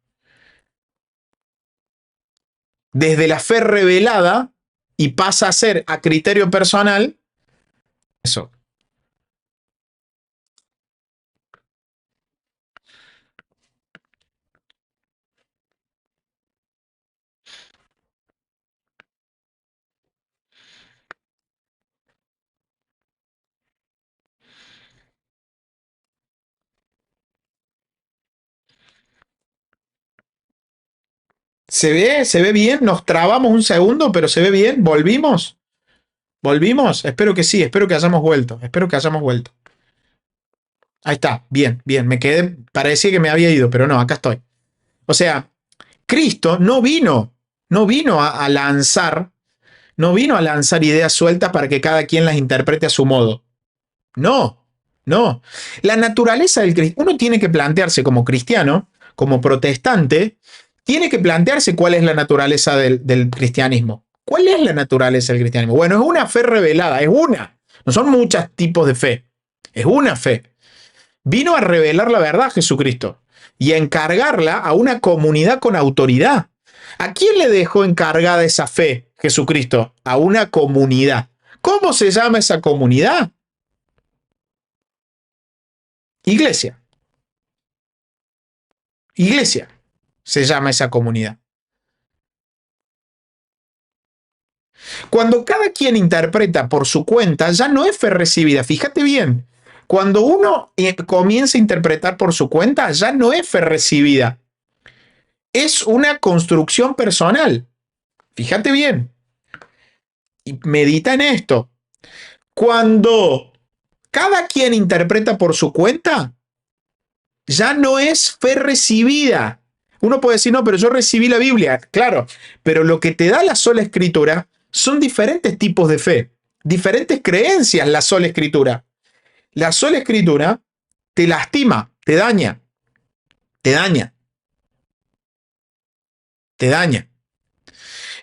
desde la fe revelada y pasa a ser a criterio personal, eso. Se ve bien, nos trabamos un segundo, pero se ve bien, volvimos, volvimos, espero que sí, espero que hayamos vuelto, espero que hayamos vuelto. Ahí está, bien, bien, me quedé, parecía que me había ido, pero no, acá estoy. O sea, Cristo no vino a lanzar, no vino a lanzar ideas sueltas para que cada quien las interprete a su modo. No, no. La naturaleza del cristiano, uno tiene que plantearse como cristiano, como protestante, tiene que plantearse cuál es la naturaleza del cristianismo. ¿Cuál es la naturaleza del cristianismo? Bueno, es una fe revelada, es una. No son muchos tipos de fe, es una fe. Vino a revelar la verdad Jesucristo y a encargarla a una comunidad con autoridad. ¿A quién le dejó encargada esa fe Jesucristo? A una comunidad. ¿Cómo se llama esa comunidad? Iglesia. Iglesia se llama esa comunidad. Cuando cada quien interpreta por su cuenta, ya no es fe recibida. Fíjate bien, cuando uno comienza a interpretar por su cuenta, ya no es fe recibida. Es una construcción personal. Fíjate bien. Y medita en esto. Cuando cada quien interpreta por su cuenta, ya no es fe recibida. Uno puede decir, no, pero yo recibí la Biblia. Claro, pero lo que te da la sola escritura son diferentes tipos de fe, diferentes creencias la sola escritura. La sola escritura te lastima, te daña, te daña, te daña.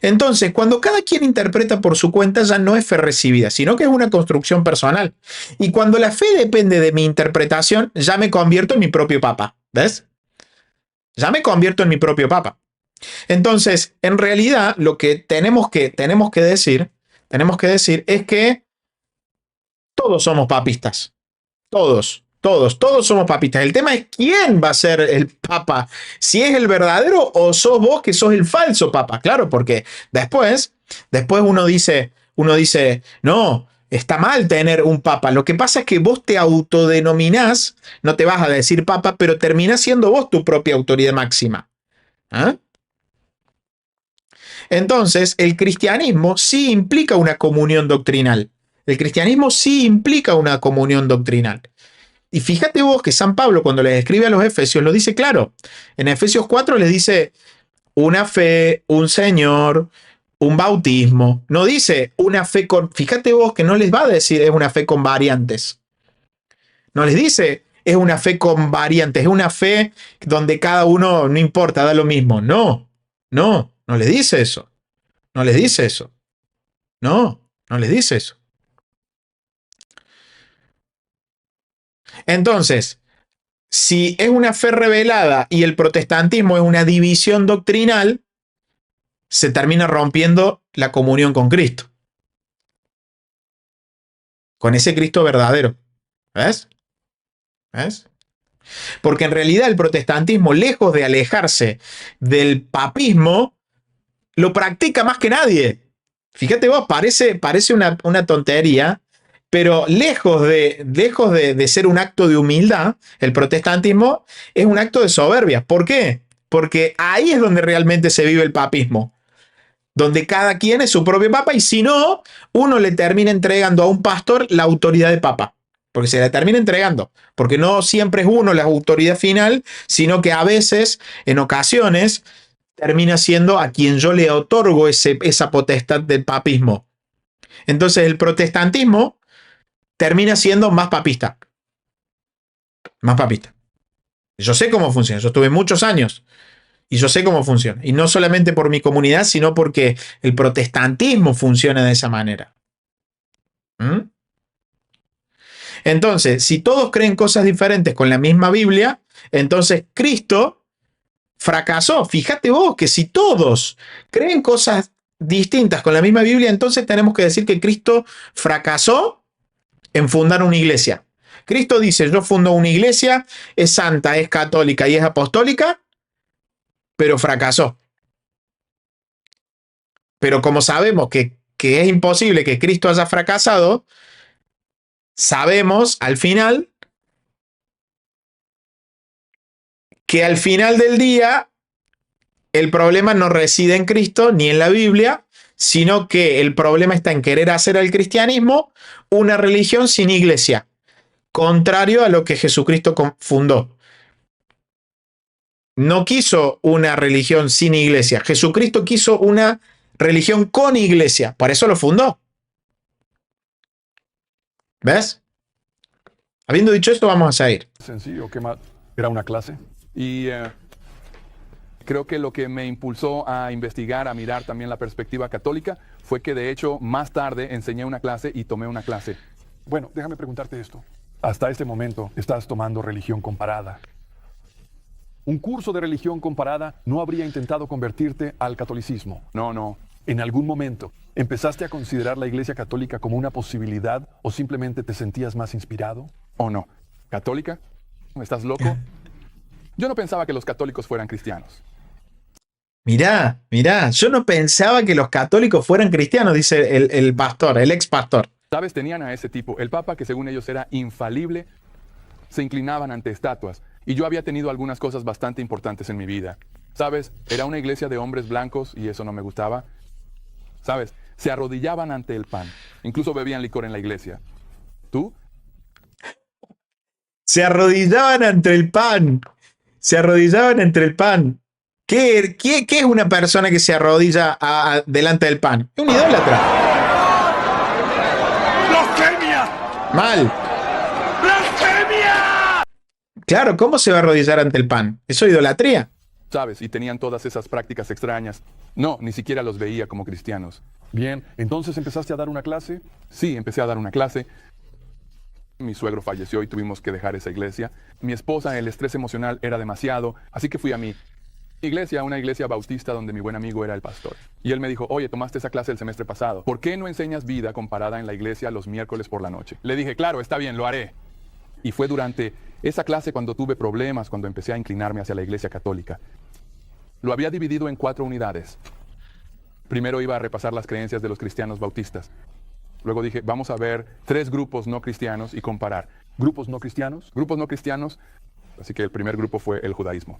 Entonces, cuando cada quien interpreta por su cuenta, ya no es fe recibida, sino que es una construcción personal. Y cuando la fe depende de mi interpretación, ya me convierto en mi propio papa. ¿Ves? Ya me convierto en mi propio papa. Entonces, en realidad, lo que tenemos que decir es que todos somos papistas. Todos somos papistas. El tema es quién va a ser el papa. Si es el verdadero o sos vos que sos el falso papa. Claro, porque después uno dice, no, está mal tener un papa. Lo que pasa es que vos te autodenominás, no te vas a decir papa, pero terminás siendo vos tu propia autoridad máxima. ¿Ah? Entonces, el cristianismo sí implica una comunión doctrinal. El cristianismo sí implica una comunión doctrinal. Y fíjate vos que San Pablo, cuando les escribe a los Efesios, lo dice claro. En Efesios 4 les dice una fe, un Señor, un bautismo, no dice una fe con, fíjate vos que no les va a decir es una fe con variantes. No les dice es una fe con variantes, es una fe donde cada uno no importa, da lo mismo. No, no, no les dice eso. No les dice eso. No, no les dice eso. Entonces, si es una fe revelada y el protestantismo es una división doctrinal, se termina rompiendo la comunión con Cristo. Con ese Cristo verdadero. ¿Ves? ¿Ves? Porque en realidad el protestantismo, lejos de alejarse del papismo, lo practica más que nadie. Fíjate vos, parece una tontería, pero lejos de ser un acto de humildad, el protestantismo es un acto de soberbia. ¿Por qué? Porque ahí es donde realmente se vive el papismo. Donde cada quien es su propio papa y si no, uno le termina entregando a un pastor la autoridad de papa. Porque se la termina entregando. Porque no siempre es uno la autoridad final, sino que a veces, en ocasiones, termina siendo a quien yo le otorgo esa potestad del papismo. Entonces el protestantismo termina siendo más papista. Más papista. Yo sé cómo funciona. Yo estuve muchos años y yo sé cómo funciona. Y no solamente por mi comunidad, sino porque el protestantismo funciona de esa manera. ¿Mm? Entonces, si todos creen cosas diferentes con la misma Biblia, entonces Cristo fracasó. Fíjate vos que si todos creen cosas distintas con la misma Biblia, entonces tenemos que decir que Cristo fracasó en fundar una iglesia. Cristo dice, yo fundo una iglesia, es santa, es católica y es apostólica, pero fracasó. Pero como sabemos que es imposible que Cristo haya fracasado, sabemos al final que al final del día el problema no reside en Cristo ni en la Biblia, sino que el problema está en querer hacer al cristianismo una religión sin iglesia, contrario a lo que Jesucristo fundó. No quiso una religión sin iglesia, Jesucristo quiso una religión con iglesia, por eso lo fundó. ¿Ves? Habiendo dicho esto, vamos a seguir. Sencillo, ¿qué más? Era una clase. Y creo que lo que me impulsó a investigar, a mirar también la perspectiva católica, fue que de hecho más tarde enseñé una clase y tomé una clase. Bueno, déjame preguntarte esto. Hasta este momento estás tomando religión comparada. Un curso de religión comparada no habría intentado convertirte al catolicismo. No. ¿En algún momento empezaste a considerar la Iglesia Católica como una posibilidad o simplemente te sentías más inspirado? ¿O no? ¿Católica? ¿Estás loco? Yo no pensaba que los católicos fueran cristianos. Mirá, yo no pensaba que los católicos fueran cristianos, dice el pastor, el ex pastor. ¿Sabes? Tenían a ese tipo, el papa que según ellos era infalible, se inclinaban ante estatuas. Y yo había tenido algunas cosas bastante importantes en mi vida. ¿Sabes? Era una iglesia de hombres blancos y eso no me gustaba. ¿Sabes? Se arrodillaban ante el pan. Incluso bebían licor en la iglesia. ¿Tú? Se arrodillaban ante el pan. Se arrodillaban ante el pan. ¿Qué es una persona que se arrodilla delante del pan? Es un idólatra. ¡Blasfemia! Mal. ¡Blasfemia! Claro, ¿cómo se va a arrodillar ante el pan? Eso es idolatría. ¿Sabes? Y tenían todas esas prácticas extrañas. No, ni siquiera los veía como cristianos. Bien, entonces empezaste a dar una clase. Sí, empecé a dar una clase. Mi suegro falleció y tuvimos que dejar esa iglesia. Mi esposa, el estrés emocional era demasiado, así que fui a mi iglesia, una iglesia bautista donde mi buen amigo era el pastor. Y él me dijo, oye, tomaste esa clase el semestre pasado. ¿Por qué no enseñas vida comparada en la iglesia los miércoles por la noche? Le dije, claro, está bien, lo haré. Y fue durante esa clase cuando tuve problemas, cuando empecé a inclinarme hacia la iglesia católica. Lo había dividido en 4 unidades. Primero iba a repasar las creencias de los cristianos bautistas. Luego dije, vamos a ver 3 grupos no cristianos y comparar. ¿Grupos no cristianos? Grupos no cristianos, así que el primer grupo fue el judaísmo.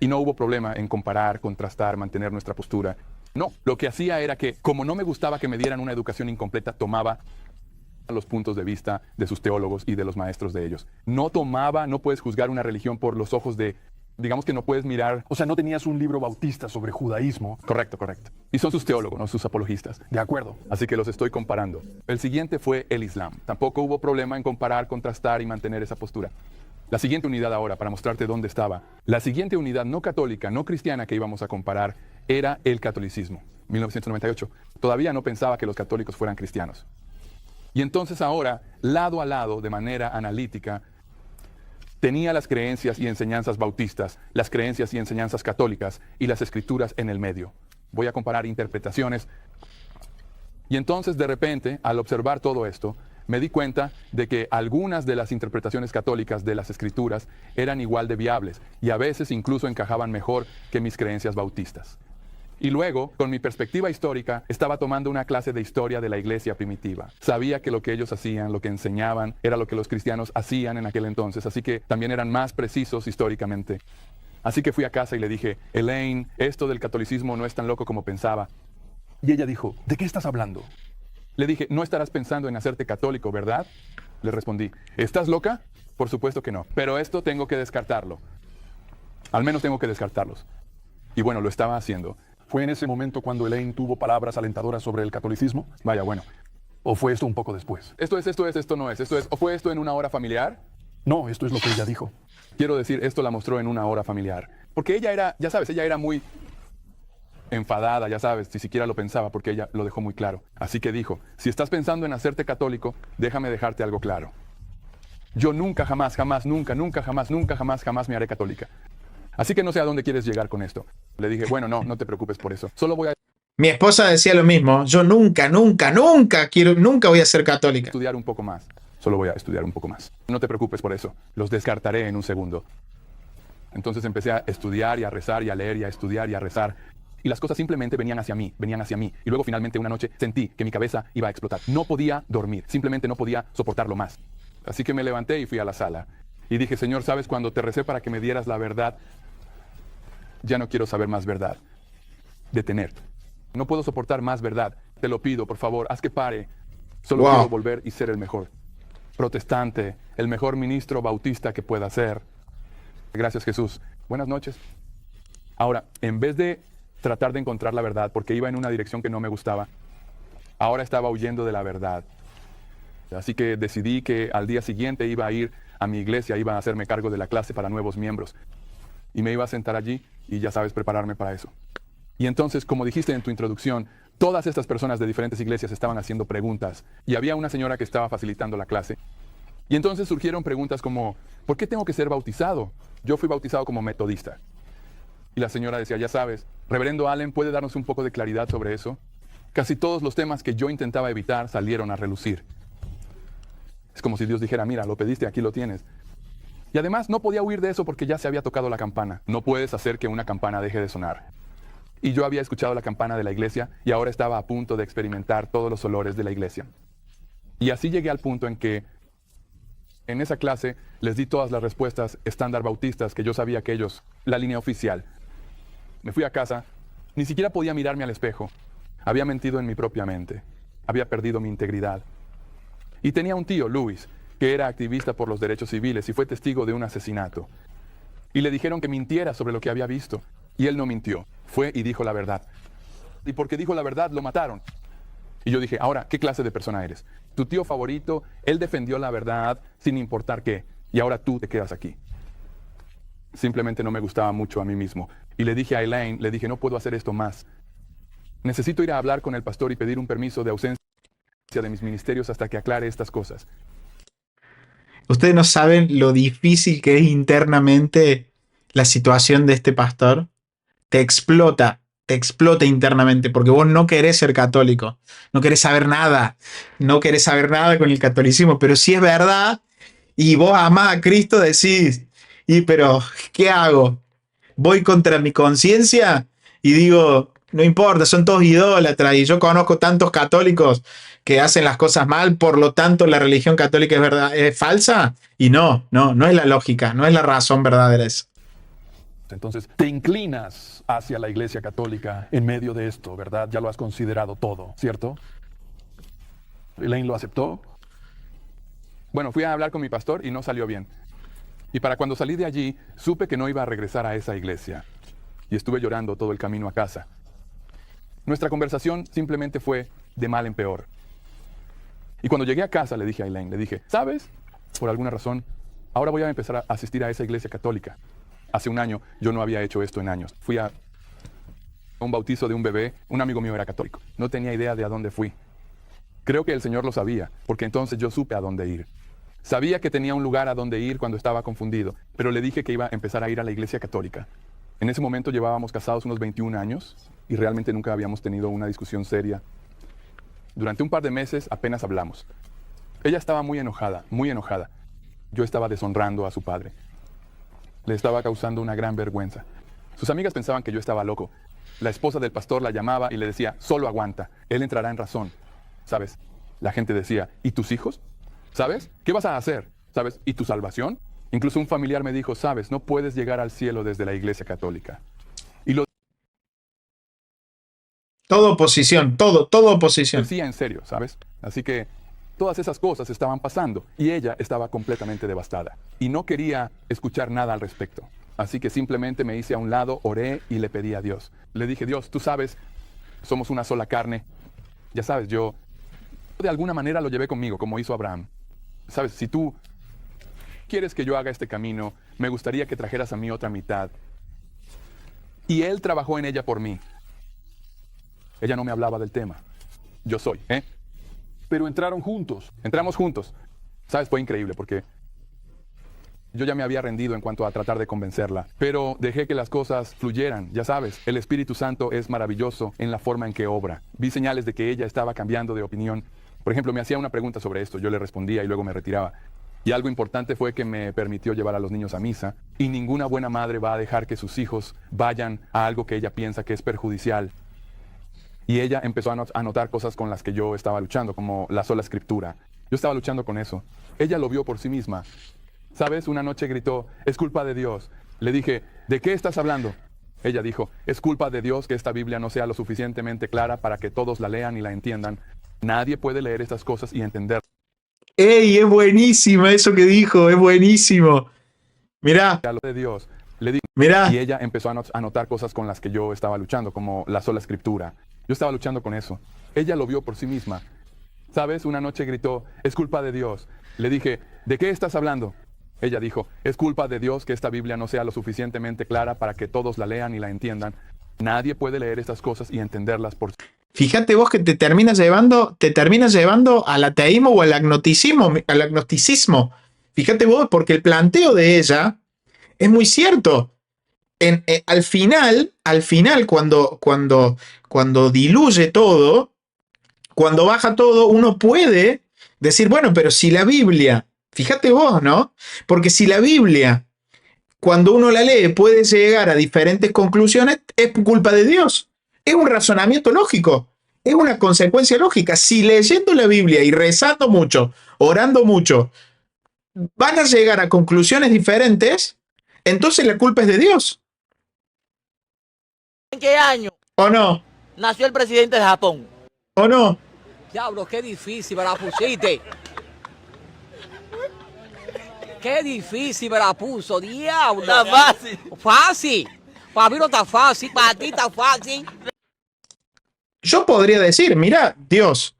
Y no hubo problema en comparar, contrastar, mantener nuestra postura. No, lo que hacía era que, como no me gustaba que me dieran una educación incompleta, tomaba los puntos de vista de sus teólogos y de los maestros de ellos. No puedes juzgar una religión por los ojos de digamos que no puedes mirar. O sea, no tenías un libro bautista sobre judaísmo. Correcto, correcto. Y son sus teólogos, no sus apologistas. De acuerdo. Así que los estoy comparando. El siguiente fue el Islam. Tampoco hubo problema en comparar, contrastar y mantener esa postura. La siguiente unidad ahora, para mostrarte dónde estaba. La siguiente unidad no católica, no cristiana que íbamos a comparar era el catolicismo. 1998. Todavía no pensaba que los católicos fueran cristianos. Y entonces ahora, lado a lado, de manera analítica, tenía las creencias y enseñanzas bautistas, las creencias y enseñanzas católicas y las escrituras en el medio. Voy a comparar interpretaciones. Y entonces, de repente, al observar todo esto, me di cuenta de que algunas de las interpretaciones católicas de las escrituras eran igual de viables y a veces incluso encajaban mejor que mis creencias bautistas. Y luego, con mi perspectiva histórica, estaba tomando una clase de historia de la iglesia primitiva. Sabía que lo que ellos hacían, lo que enseñaban, era lo que los cristianos hacían en aquel entonces, así que también eran más precisos históricamente. Así que fui a casa y le dije, Elaine, esto del catolicismo no es tan loco como pensaba. Y ella dijo, ¿de qué estás hablando? Le dije, no estarás pensando en hacerte católico, ¿verdad? Le respondí, ¿estás loca? Por supuesto que no, pero esto tengo que descartarlo. Al menos tengo que descartarlos. Y bueno, lo estaba haciendo. ¿Fue en ese momento cuando Elaine tuvo palabras alentadoras sobre el catolicismo? Vaya, bueno. ¿O fue esto un poco después? Esto no es. ¿O fue esto en una hora familiar? No, esto es lo que ella dijo. Quiero decir, esto la mostró en una hora familiar. Porque ella era, ya sabes, ella era muy enfadada, ya sabes, ni siquiera lo pensaba porque ella lo dejó muy claro. Así que dijo, si estás pensando en hacerte católico, déjame dejarte algo claro. Yo nunca, jamás, jamás, nunca, nunca, jamás, nunca, jamás, jamás me haré católica. Así que no sé a dónde quieres llegar con esto. Le dije, bueno, no te preocupes por eso. Solo voy a Mi esposa decía lo mismo. Yo nunca voy a ser católica. estudiar un poco más. Solo voy a estudiar un poco más. No te preocupes por eso. Los descartaré en un segundo. Entonces empecé a estudiar y a rezar y a leer y a estudiar y a rezar. Y las cosas simplemente venían hacia mí, venían hacia mí. Y luego finalmente una noche sentí que mi cabeza iba a explotar. No podía dormir, simplemente no podía soportarlo más. Así que me levanté y fui a la sala. Y dije, Señor, ¿sabes? Cuando te recé para que me dieras la verdad, ya no quiero saber más verdad. Detener. No puedo soportar más verdad. Te lo pido, por favor, haz que pare. Solo quiero volver y ser el mejor protestante, el mejor ministro bautista que pueda ser. Gracias, Jesús. Buenas noches. Ahora, en vez de tratar de encontrar la verdad, porque iba en una dirección que no me gustaba, ahora estaba huyendo de la verdad. Así que decidí que al día siguiente iba a ir a mi iglesia, iba a hacerme cargo de la clase para nuevos miembros. Y me iba a sentar allí y ya sabes, prepararme para eso. Y entonces, como dijiste en tu introducción, todas estas personas de diferentes iglesias estaban haciendo preguntas. Y había una señora que estaba facilitando la clase. Y entonces surgieron preguntas como, ¿por qué tengo que ser bautizado? Yo fui bautizado como metodista. Y la señora decía, ya sabes, Reverendo Allen, ¿puede darnos un poco de claridad sobre eso? Casi todos los temas que yo intentaba evitar salieron a relucir. Es como si Dios dijera, mira, lo pediste, aquí lo tienes. Y además no podía huir de eso porque ya se había tocado la campana. No puedes hacer que una campana deje de sonar. Y yo había escuchado la campana de la iglesia y ahora estaba a punto de experimentar todos los olores de la iglesia. Y así llegué al punto en que en esa clase les di todas las respuestas estándar bautistas que yo sabía que ellos, la línea oficial. Me fui a casa, ni siquiera podía mirarme al espejo. Había mentido en mi propia mente. Había perdido mi integridad. Y tenía un tío, Luis, que era activista por los derechos civiles y fue testigo de un asesinato. Y le dijeron que mintiera sobre lo que había visto. Y él no mintió. Fue y dijo la verdad. Y porque dijo la verdad, lo mataron. Y yo dije, ahora, ¿qué clase de persona eres? Tu tío favorito, él defendió la verdad sin importar qué. Y ahora tú te quedas aquí. Simplemente no me gustaba mucho a mí mismo. Y le dije a Elaine, le dije, no puedo hacer esto más. Necesito ir a hablar con el pastor y pedir un permiso de ausencia de mis ministerios hasta que aclare estas cosas. Ustedes no saben lo difícil que es internamente la situación de este pastor. Te explota internamente porque vos no querés ser católico, no querés saber nada con el catolicismo, pero si es verdad y vos amás a Cristo, decís, pero ¿qué hago? Voy contra mi conciencia y digo, no importa, son todos idólatras y yo conozco tantos católicos que hacen las cosas mal, por lo tanto la religión católica es verdad, es falsa, y no es la lógica, no es la razón verdadera esa. Entonces, te inclinas hacia la iglesia católica en medio de esto, ¿verdad? Ya lo has considerado todo, ¿cierto? ¿Elaine lo aceptó? Bueno, fui a hablar con mi pastor y no salió bien. Y para cuando salí de allí, supe que no iba a regresar a esa iglesia. Y estuve llorando todo el camino a casa. Nuestra conversación simplemente fue de mal en peor. Y cuando llegué a casa le dije a Elaine, le dije, ¿sabes? Por alguna razón, ahora voy a empezar a asistir a esa iglesia católica. Hace un año yo no había hecho esto en años. Fui a un bautizo de un bebé, un amigo mío era católico. No tenía idea de a dónde fui. Creo que el Señor lo sabía, porque entonces yo supe a dónde ir. Sabía que tenía un lugar a donde ir cuando estaba confundido, pero le dije que iba a empezar a ir a la iglesia católica. En ese momento llevábamos casados unos 21 años y realmente nunca habíamos tenido una discusión seria. Durante un par de meses apenas hablamos. Ella estaba muy enojada, muy enojada. Yo estaba deshonrando a su padre. Le estaba causando una gran vergüenza. Sus amigas pensaban que yo estaba loco. La esposa del pastor la llamaba y le decía, solo aguanta, él entrará en razón. ¿Sabes? La gente decía, ¿y tus hijos? ¿Sabes? ¿Qué vas a hacer? ¿Sabes? ¿Y tu salvación? Incluso un familiar me dijo, ¿sabes? No puedes llegar al cielo desde la iglesia católica. Y lo Todo oposición, todo oposición. decía en serio, ¿sabes? Así que todas esas cosas estaban pasando y ella estaba completamente devastada. Y no quería escuchar nada al respecto. Así que simplemente me hice a un lado, oré y le pedí a Dios. Le dije, Dios, tú sabes, somos una sola carne. Ya sabes, yo de alguna manera lo llevé conmigo, como hizo Abraham. Sabes, si tú quieres que yo haga este camino, me gustaría que trajeras a mí otra mitad. Y él trabajó en ella por mí. Ella no me hablaba del tema. Yo soy, ¿eh? Pero entraron juntos. Entramos juntos. Sabes, fue increíble porque yo ya me había rendido en cuanto a tratar de convencerla, pero dejé que las cosas fluyeran. Ya sabes, el Espíritu Santo es maravilloso en la forma en que obra. Vi señales de que ella estaba cambiando de opinión. Por ejemplo, me hacía una pregunta sobre esto, yo le respondía y luego me retiraba. Y algo importante fue que me permitió llevar a los niños a misa, y ninguna buena madre va a dejar que sus hijos vayan a algo que ella piensa que es perjudicial. Y ella empezó a notar cosas con las que yo estaba luchando, como la sola escritura. Yo estaba luchando con eso. Ella lo vio por sí misma. ¿Sabes? Una noche gritó, es culpa de Dios. Le dije, ¿de qué estás hablando? Ella dijo, es culpa de Dios que esta Biblia no sea lo suficientemente clara para que todos la lean y la entiendan. Nadie puede leer estas cosas y entender. ¡Ey! Es buenísima eso que dijo, es buenísimo. Mirá, A lo de Dios. Le dije, mirá. y ella empezó a notar cosas con las que yo estaba luchando, como la sola escritura. Yo estaba luchando con eso. Ella lo vio por sí misma. ¿Sabes? Una noche gritó, es culpa de Dios. Le dije, ¿de qué estás hablando? Ella dijo, es culpa de Dios que esta Biblia no sea lo suficientemente clara para que todos la lean y la entiendan. Nadie puede leer estas cosas y entenderlas por sí. Fíjate vos que te terminas llevando al ateísmo o al agnosticismo. Fíjate vos, porque el planteo de ella es muy cierto. Al final, cuando diluye todo, cuando baja todo, uno puede decir, bueno, pero si la Biblia, fíjate vos, ¿no? Porque si la Biblia, cuando uno la lee, puede llegar a diferentes conclusiones, es culpa de Dios. Es un razonamiento lógico, es una consecuencia lógica. Si leyendo la Biblia y rezando mucho, orando mucho, van a llegar a conclusiones diferentes, entonces la culpa es de Dios. ¿En qué año ¿O no? nació el presidente de Japón? ¿O no? Diablo, qué difícil me la pusiste. Qué difícil me la puso, diablo. Está fácil. Fácil. Para mí no está fácil, para ti está fácil. Yo podría decir, mira, Dios,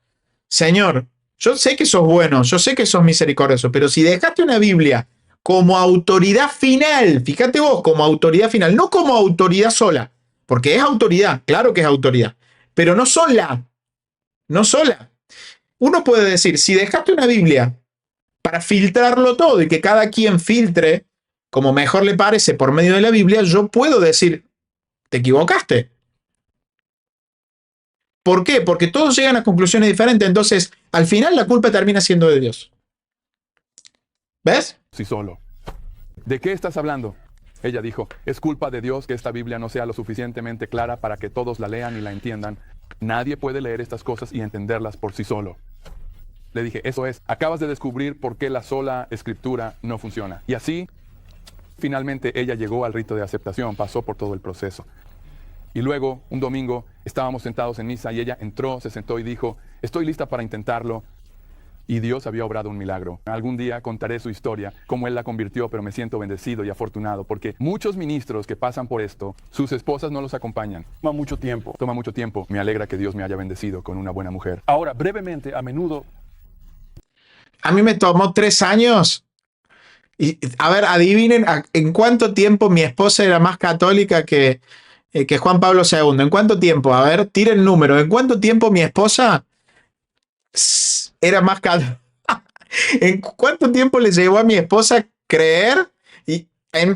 Señor, yo sé que sos bueno, yo sé que sos misericordioso, pero si dejaste una Biblia como autoridad final, fíjate vos, como autoridad final, no como autoridad sola, porque es autoridad, claro que es autoridad, pero no sola, no sola. Uno puede decir, si dejaste una Biblia para filtrarlo todo y que cada quien filtre como mejor le parece por medio de la Biblia, yo puedo decir, te equivocaste. ¿Por qué? Porque todos llegan a conclusiones diferentes, entonces al final la culpa termina siendo de Dios. ¿Ves? Sí solo. ¿De qué estás hablando? Ella dijo, es culpa de Dios que esta Biblia no sea lo suficientemente clara para que todos la lean y la entiendan. Nadie puede leer estas cosas y entenderlas por sí solo. Le dije, eso es, acabas de descubrir por qué la sola escritura no funciona. Y así, finalmente ella llegó al rito de aceptación, pasó por todo el proceso. Y luego, un domingo, estábamos sentados en misa y ella entró, se sentó y dijo, estoy lista para intentarlo. y Dios había obrado un milagro. Algún día contaré su historia, cómo Él la convirtió, pero me siento bendecido y afortunado porque muchos ministros que pasan por esto, sus esposas no los acompañan. Toma mucho tiempo. Toma mucho tiempo. Me alegra que Dios me haya bendecido con una buena mujer. Ahora, brevemente, a menudo A mí me tomó 3 años. Y, a ver, adivinen en cuánto tiempo mi esposa era más católica que Juan Pablo II. ¿En cuánto tiempo? A ver, tiren número. ¿En cuánto tiempo mi esposa era más católica? ¿En cuánto tiempo le llevó a mi esposa creer? Y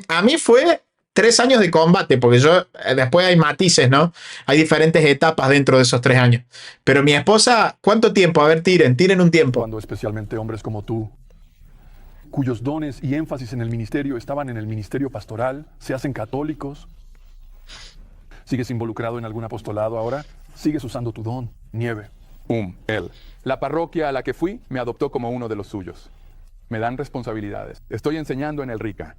a mí fue 3 años de combate, porque yo, después hay matices, ¿no? Hay diferentes etapas dentro de esos 3 años. Pero mi esposa, ¿cuánto tiempo? A ver, tiren un tiempo. cuando especialmente hombres como tú, cuyos dones y énfasis en el ministerio estaban en el ministerio pastoral, se hacen católicos. ¿Sigues involucrado en algún apostolado ahora? ¿Sigues usando tu don? Nieve. Él. La parroquia a la que fui me adoptó como uno de los suyos. Me dan responsabilidades. Estoy enseñando en el RICA.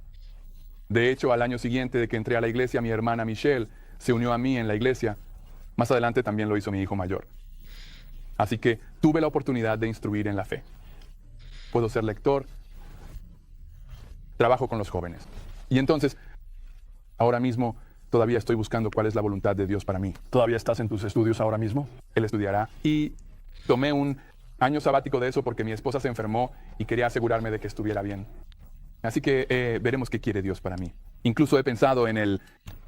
De hecho, al año siguiente de que entré a la iglesia, mi hermana Michelle se unió a mí en la iglesia. Más adelante también lo hizo mi hijo mayor. Así que tuve la oportunidad de instruir en la fe. Puedo ser lector. Trabajo con los jóvenes. Y entonces, ahora mismo, todavía estoy buscando cuál es la voluntad de Dios para mí. ¿Todavía estás en tus estudios ahora mismo? Él estudiará. Y tomé un año sabático de eso porque mi esposa se enfermó y quería asegurarme de que estuviera bien. Así que veremos qué quiere Dios para mí. Incluso he pensado en él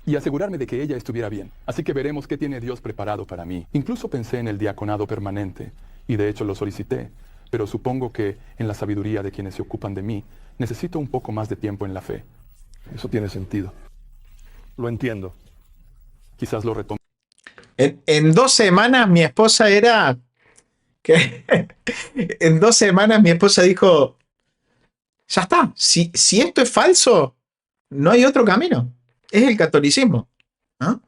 y asegurarme de que ella estuviera bien. Así que veremos qué tiene Dios preparado para mí. Incluso pensé en el diaconado permanente y de hecho lo solicité. Pero supongo que en la sabiduría de quienes se ocupan de mí, necesito un poco más de tiempo en la fe. Eso tiene sentido. Lo entiendo. Quizás lo retome. En 2 semanas mi esposa era... en 2 semanas mi esposa dijo, ya está, si esto es falso, no hay otro camino. Es el catolicismo. ¿No?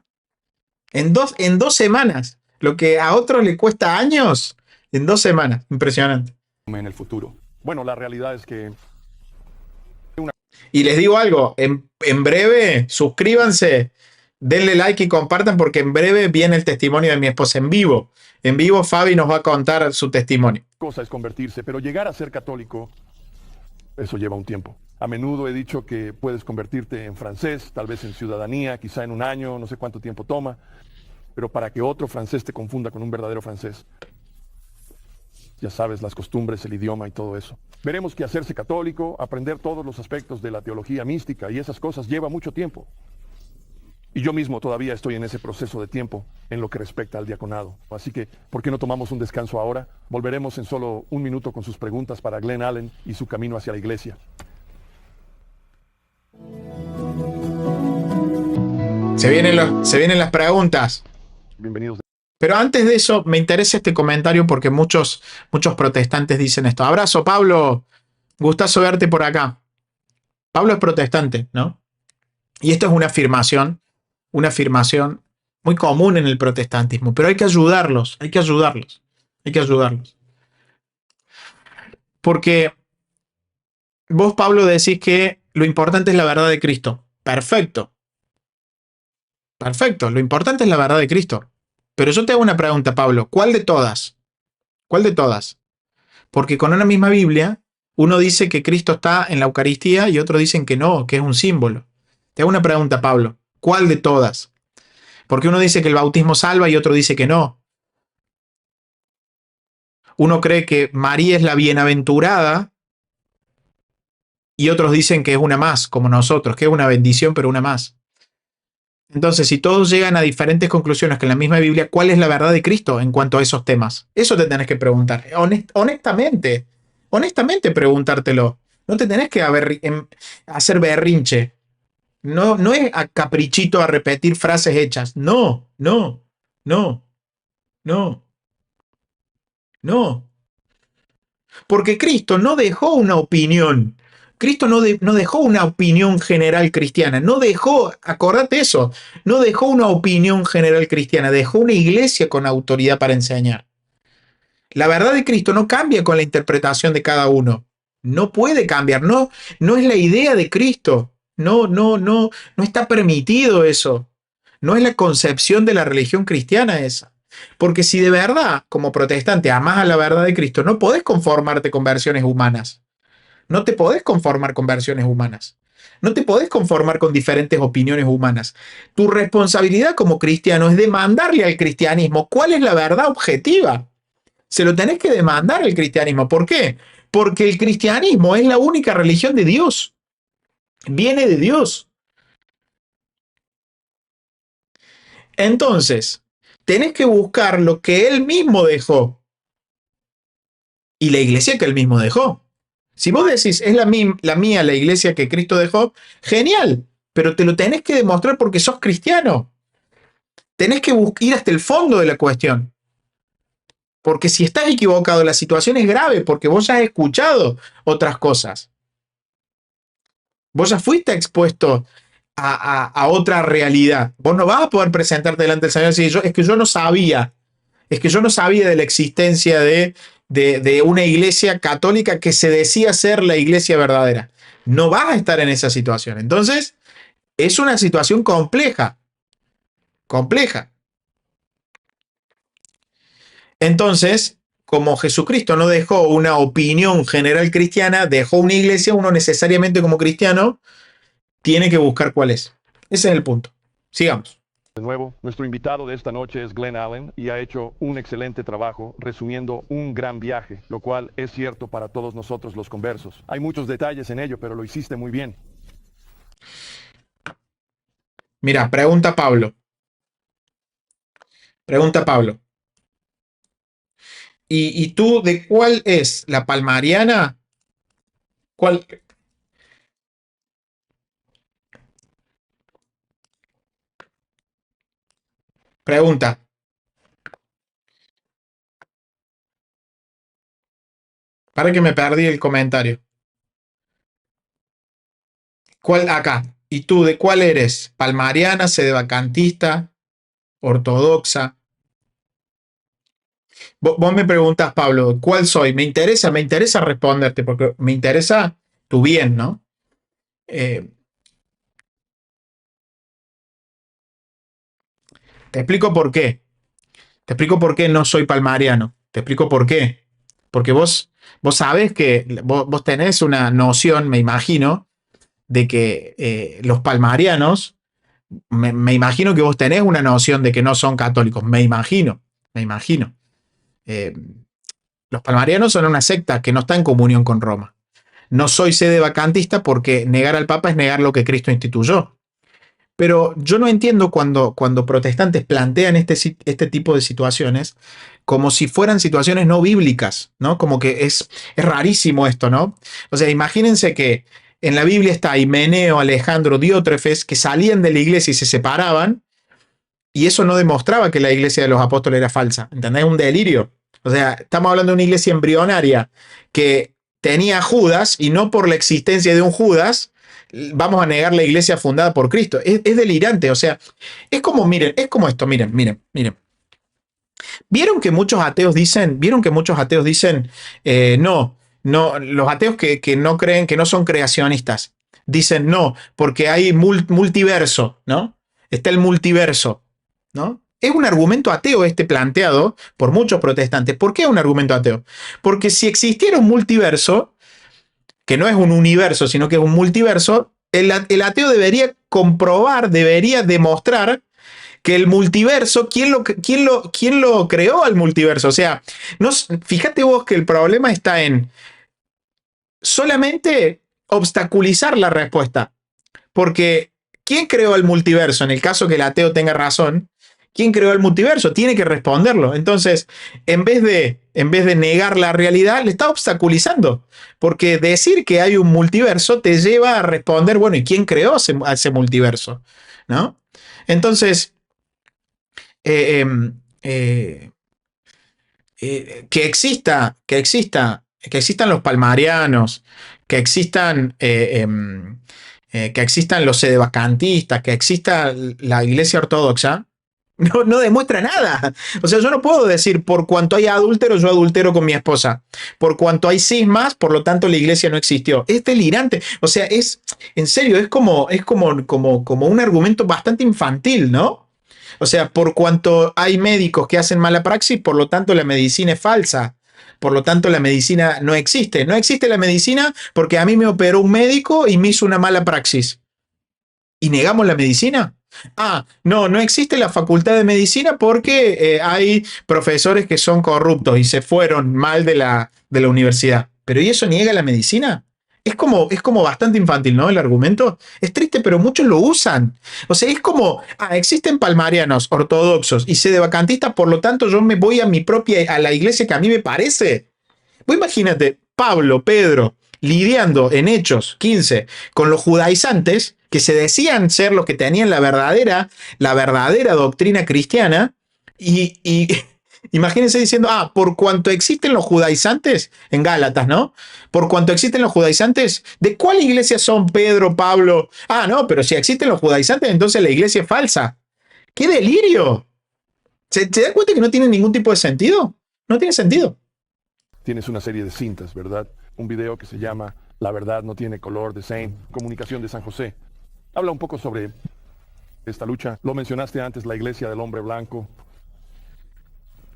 En dos semanas. Lo que a otros le cuesta años, en 2 semanas. Impresionante. En el futuro. Bueno, la realidad es que Y les digo algo, en breve, suscríbanse, denle like y compartan porque en breve viene el testimonio de mi esposa en vivo. En vivo Fabi nos va a contar su testimonio. cosa es convertirse, pero llegar a ser católico, eso lleva un tiempo. A menudo he dicho que puedes convertirte en francés, tal vez en ciudadanía, quizá en un año, no sé cuánto tiempo toma, pero para que otro francés te confunda con un verdadero francés, ya sabes, las costumbres, el idioma y todo eso. Veremos que hacerse católico, aprender todos los aspectos de la teología mística y esas cosas lleva mucho tiempo. Y yo mismo todavía estoy en ese proceso de tiempo en lo que respecta al diaconado. Así que, ¿por qué no tomamos un descanso ahora? Volveremos en solo un minuto con sus preguntas para Glenn Allen y su camino hacia la iglesia. Se vienen las preguntas. Bienvenidos. Pero antes de eso, me interesa este comentario porque muchos protestantes dicen esto. Abrazo, Pablo. Gustazo verte por acá. Pablo es protestante, ¿no? Y esto es una afirmación muy común en el protestantismo. Pero hay que ayudarlos. Porque vos, Pablo, decís que lo importante es la verdad de Cristo. Perfecto. Lo importante es la verdad de Cristo. Pero yo te hago una pregunta, Pablo. ¿Cuál de todas? Porque con una misma Biblia, uno dice que Cristo está en la Eucaristía y otros dicen que no, que es un símbolo. Te hago una pregunta, Pablo. ¿Cuál de todas? Porque uno dice que el bautismo salva y otro dice que no. Uno cree que María es la bienaventurada y otros dicen que es una más, como nosotros, que es una bendición, pero una más. Entonces, si todos llegan a diferentes conclusiones que en la misma Biblia, ¿cuál es la verdad de Cristo en cuanto a esos temas? Eso te tenés que preguntar. Honestamente preguntártelo. No te tenés que hacer berrinche. No es a caprichito a repetir frases hechas. No. Porque Cristo no dejó una opinión. Cristo no dejó una opinión general cristiana, acordate eso, no dejó una opinión general cristiana, dejó una iglesia con autoridad para enseñar. La verdad de Cristo no cambia con la interpretación de cada uno, no puede cambiar, no es la idea de Cristo, no está permitido eso, no es la concepción de la religión cristiana esa. Porque si de verdad, como protestante, amás a la verdad de Cristo, no podés conformarte con versiones humanas. No te podés conformar con versiones humanas. No te podés conformar con diferentes opiniones humanas. Tu responsabilidad como cristiano es demandarle al cristianismo cuál es la verdad objetiva. Se lo tenés que demandar al cristianismo. ¿Por qué? Porque el cristianismo es la única religión de Dios. Viene de Dios. Entonces, tenés que buscar lo que Él mismo dejó y la iglesia que Él mismo dejó. Si vos decís, es la mía la iglesia que Cristo dejó, genial, pero te lo tenés que demostrar porque sos cristiano. Tenés que ir hasta el fondo de la cuestión. Porque si estás equivocado, la situación es grave, porque vos ya has escuchado otras cosas. Vos ya fuiste expuesto a otra realidad. Vos no vas a poder presentarte delante del Señor y decir, es que yo no sabía de la existencia de una iglesia católica que se decía ser la iglesia verdadera. No vas a estar en esa situación. Entonces, es una situación compleja. Compleja. Entonces, como Jesucristo no dejó una opinión general cristiana, dejó una iglesia, uno necesariamente como cristiano tiene que buscar cuál es. Ese es el punto. Sigamos. De nuevo, nuestro invitado de esta noche es Glenn Allen y ha hecho un excelente trabajo resumiendo un gran viaje, lo cual es cierto para todos nosotros los conversos. Hay muchos detalles en ello, pero lo hiciste muy bien. Mira, pregunta Pablo. Pregunta Pablo. ¿Y tú de cuál es la palmariana? ¿Cuál? Pregunta. Para que me perdí el comentario. ¿Cuál acá? ¿Y tú de cuál eres? ¿Palmariana, sedevacantista, ortodoxa? Vos me preguntas, Pablo, ¿cuál soy? Me interesa responderte porque me interesa tu bien, ¿no? Te explico por qué. Te explico por qué no soy palmariano. Te explico por qué. Porque vos sabés que vos tenés una noción, me imagino, de que los palmarianos, me imagino que vos tenés una noción de que no son católicos. Me imagino. Los palmarianos son una secta que no está en comunión con Roma. No soy sedevacantista porque negar al Papa es negar lo que Cristo instituyó. Pero yo no entiendo cuando protestantes plantean este tipo de situaciones como si fueran situaciones no bíblicas, ¿no? Como que es rarísimo esto, ¿no? O sea, imagínense que en la Biblia está Himeneo, Alejandro, Diótrefes, que salían de la iglesia y se separaban, y eso no demostraba que la iglesia de los apóstoles era falsa, ¿entendés? Es un delirio. O sea, estamos hablando de una iglesia embrionaria que tenía Judas, y no por la existencia de un Judas vamos a negar la iglesia fundada por Cristo. Es delirante, o sea, es como, miren, es como esto, miren. ¿Vieron que muchos ateos dicen, no, los ateos que no creen, que no son creacionistas, dicen no, porque hay multiverso, ¿no? Está el multiverso, ¿no? Es un argumento ateo este planteado por muchos protestantes. ¿Por qué es un argumento ateo? Porque si existiera un multiverso, que no es un universo, sino que es un multiverso, el ateo debería comprobar, debería demostrar que el multiverso, ¿quién lo creó al multiverso? O sea, fíjate vos que el problema está en solamente obstaculizar la respuesta. Porque ¿quién creó el multiverso? En el caso que el ateo tenga razón, ¿quién creó el multiverso? Tiene que responderlo. Entonces, en vez de negar la realidad, le está obstaculizando. Porque decir que hay un multiverso te lleva a responder, bueno, ¿y quién creó ese multiverso? ¿No? Entonces, que existan los palmarianos, que existan los sedevacantistas, que exista la iglesia ortodoxa, no demuestra nada. O sea, yo no puedo decir por cuanto hay adúlteros, yo adultero con mi esposa. Por cuanto hay cismas, por lo tanto la iglesia no existió. Es delirante. O sea, en serio, es como un argumento bastante infantil, ¿no? O O sea, por cuanto hay médicos que hacen mala praxis, por lo tanto la medicina es falsa. Por lo tanto, la medicina no existe. No existe la medicina porque a mí me operó un médico y me hizo una mala praxis. ¿Y negamos la medicina? Ah, no existe la facultad de medicina porque hay profesores que son corruptos y se fueron mal de la universidad. ¿Pero y eso niega la medicina? Es como bastante infantil, ¿no? El argumento. Es triste, pero muchos lo usan. O sea, es como, existen palmarianos ortodoxos y sedevacantistas, por lo tanto yo me voy a la iglesia que a mí me parece. Vos imagínate, Pablo, Pedro, lidiando en Hechos 15 con los judaizantes, que se decían ser los que tenían la verdadera doctrina cristiana, y imagínense diciendo, por cuanto existen los judaizantes, en Gálatas, ¿no? Por cuanto existen los judaizantes, ¿de cuál iglesia son Pedro, Pablo? No, pero si existen los judaizantes, entonces la iglesia es falsa. ¡Qué delirio! ¿Se da cuenta que no tiene ningún tipo de sentido? No tiene sentido. Tienes una serie de cintas, ¿verdad? Un video que se llama La verdad no tiene color, de Saint, Comunicación de San José. Habla un poco sobre esta lucha. Lo mencionaste antes, la iglesia del hombre blanco.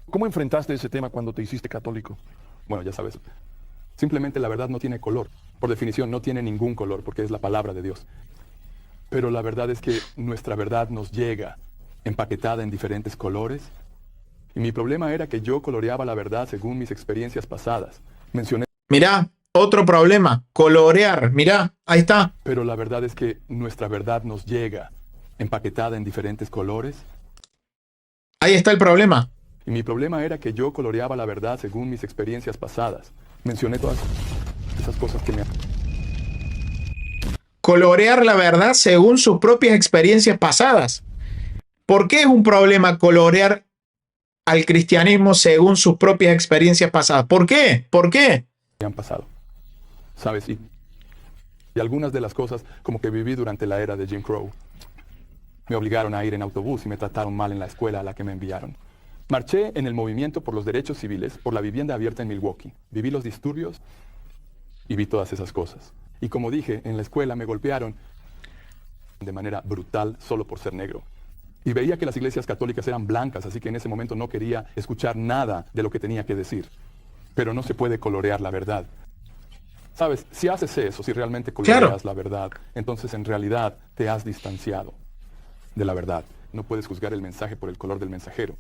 ¿Cómo enfrentaste ese tema cuando te hiciste católico? Bueno, ya sabes, simplemente la verdad no tiene color. Por definición, no tiene ningún color, porque es la palabra de Dios. Pero la verdad es que nuestra verdad nos llega empaquetada en diferentes colores. Y mi problema era que yo coloreaba la verdad según mis experiencias pasadas. Mencioné... Mirá, otro problema, colorear. Mirá, ahí está. Pero la verdad es que nuestra verdad nos llega empaquetada en diferentes colores. Ahí está el problema. Y mi problema era que yo coloreaba la verdad según mis experiencias pasadas. Mencioné todas esas cosas que me... Colorear la verdad según sus propias experiencias pasadas. ¿Por qué es un problema colorear al cristianismo según sus propias experiencias pasadas? ¿Por qué? ¿Por qué? han pasado. ¿Sabes? Y algunas de las cosas, como que viví durante la era de Jim Crow. Me obligaron a ir en autobús y me trataron mal en la escuela a la que me enviaron. Marché en el movimiento por los derechos civiles, por la vivienda abierta en Milwaukee. Viví los disturbios y vi todas esas cosas. Y como dije, en la escuela me golpearon de manera brutal solo por ser negro. Y veía que las iglesias católicas eran blancas, así que en ese momento no quería escuchar nada de lo que tenía que decir. Pero no se puede colorear la verdad. ¿Sabes? Si haces eso, si realmente coloreas la verdad, entonces en realidad te has distanciado de la verdad. No puedes juzgar el mensaje por el color del mensajero.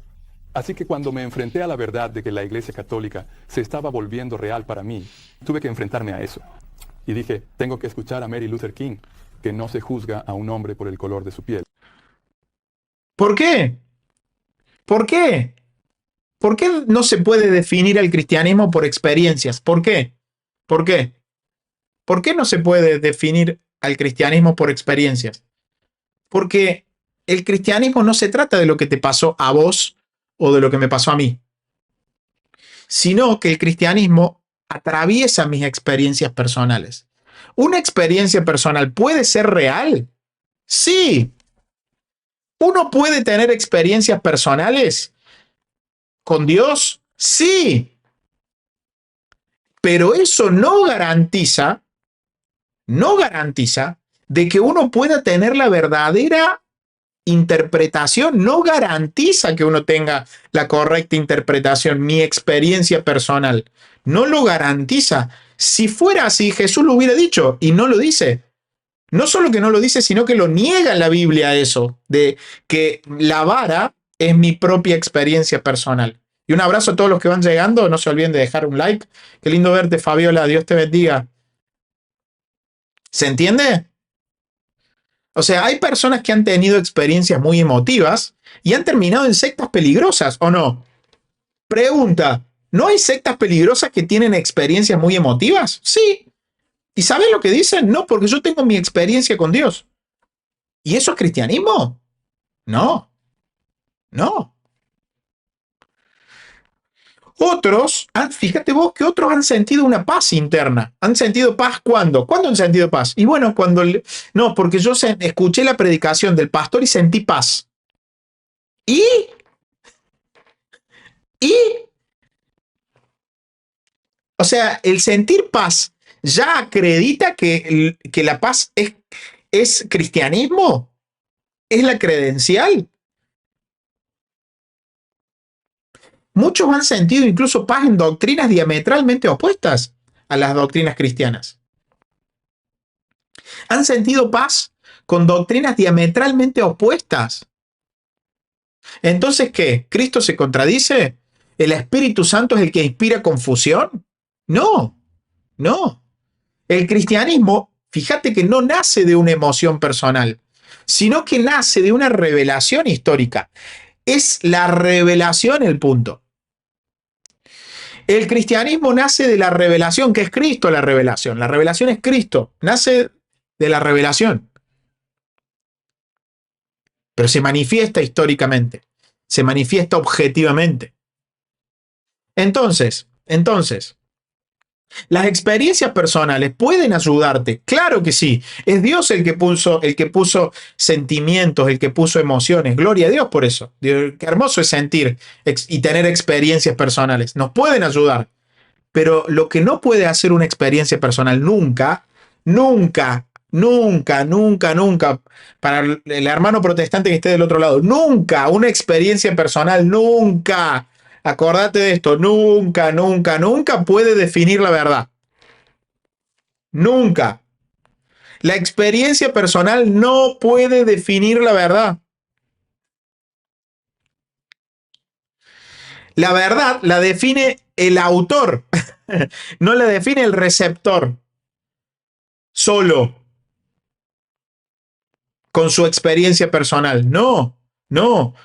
Así que cuando me enfrenté a la verdad de que la iglesia católica se estaba volviendo real para mí, tuve que enfrentarme a eso. Y dije, tengo que escuchar a Mary Luther King, que no se juzga a un hombre por el color de su piel. ¿Por qué? ¿Por qué? ¿Por qué no se puede definir el cristianismo por experiencias? ¿Por qué? ¿Por qué? ¿Por qué no se puede definir al cristianismo por experiencias? Porque el cristianismo no se trata de lo que te pasó a vos o de lo que me pasó a mí, sino que el cristianismo atraviesa mis experiencias personales. ¿Una experiencia personal puede ser real? Sí. ¿Uno puede tener experiencias personales con Dios? Sí. Pero eso no garantiza de que uno pueda tener la verdadera interpretación, no garantiza que uno tenga la correcta interpretación, mi experiencia personal, no lo garantiza. Si fuera así, Jesús lo hubiera dicho y no lo dice. No solo que no lo dice, sino que lo niega en la Biblia eso, de que la vara es mi propia experiencia personal. Y un abrazo a todos los que van llegando, no se olviden de dejar un like. Qué lindo verte, Fabiola, Dios te bendiga. ¿Se entiende? O sea, hay personas que han tenido experiencias muy emotivas y han terminado en sectas peligrosas, ¿o no? Pregunta, ¿no hay sectas peligrosas que tienen experiencias muy emotivas? Sí. ¿Y saben lo que dicen? No, porque yo tengo mi experiencia con Dios. ¿Y eso es cristianismo? No. No. Otros, fíjate vos que otros han sentido una paz interna. ¿Han sentido paz cuándo? ¿Cuándo han sentido paz? Y bueno, no, porque yo escuché la predicación del pastor y sentí paz. O sea, el sentir paz ya acredita que la paz es cristianismo. ¿Es la credencial? Muchos han sentido incluso paz en doctrinas diametralmente opuestas a las doctrinas cristianas. Han sentido paz con doctrinas diametralmente opuestas. Entonces, ¿qué? ¿Cristo se contradice? ¿El Espíritu Santo es el que inspira confusión? No, no. El cristianismo, fíjate que no nace de una emoción personal, sino que nace de una revelación histórica. Es la revelación el punto. El cristianismo nace de la revelación, que es Cristo la revelación. La revelación es Cristo, nace de la revelación. Pero se manifiesta históricamente, se manifiesta objetivamente. Entonces, las experiencias personales pueden ayudarte, claro que sí. Es Dios el que puso sentimientos, el que puso emociones. Gloria a Dios por eso. Qué hermoso es sentir y tener experiencias personales. Nos pueden ayudar. Pero lo que no puede hacer una experiencia personal nunca, para el hermano protestante que esté del otro lado, nunca, una experiencia personal, nunca. Acordate de esto, nunca puede definir la verdad. Nunca. La experiencia personal no puede definir la verdad. La verdad la define el autor, no la define el receptor. Solo. Con su experiencia personal. No.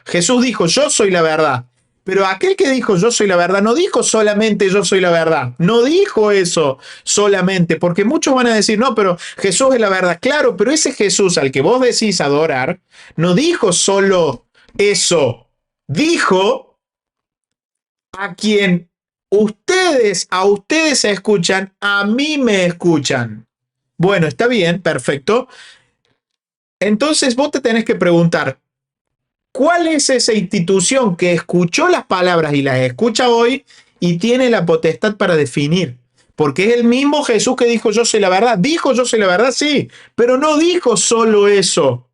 Jesús dijo, yo soy la verdad. Pero aquel que dijo yo soy la verdad, no dijo solamente yo soy la verdad. No dijo eso solamente, porque muchos van a decir, no, pero Jesús es la verdad. Claro, pero ese Jesús al que vos decís adorar, no dijo solo eso. Dijo a quien a ustedes se escuchan, a mí me escuchan. Bueno, está bien, perfecto. Entonces vos te tenés que preguntar, ¿cuál es esa institución que escuchó las palabras y las escucha hoy y tiene la potestad para definir? Porque es el mismo Jesús que dijo yo soy la verdad. Dijo yo soy la verdad, sí, pero no dijo solo eso.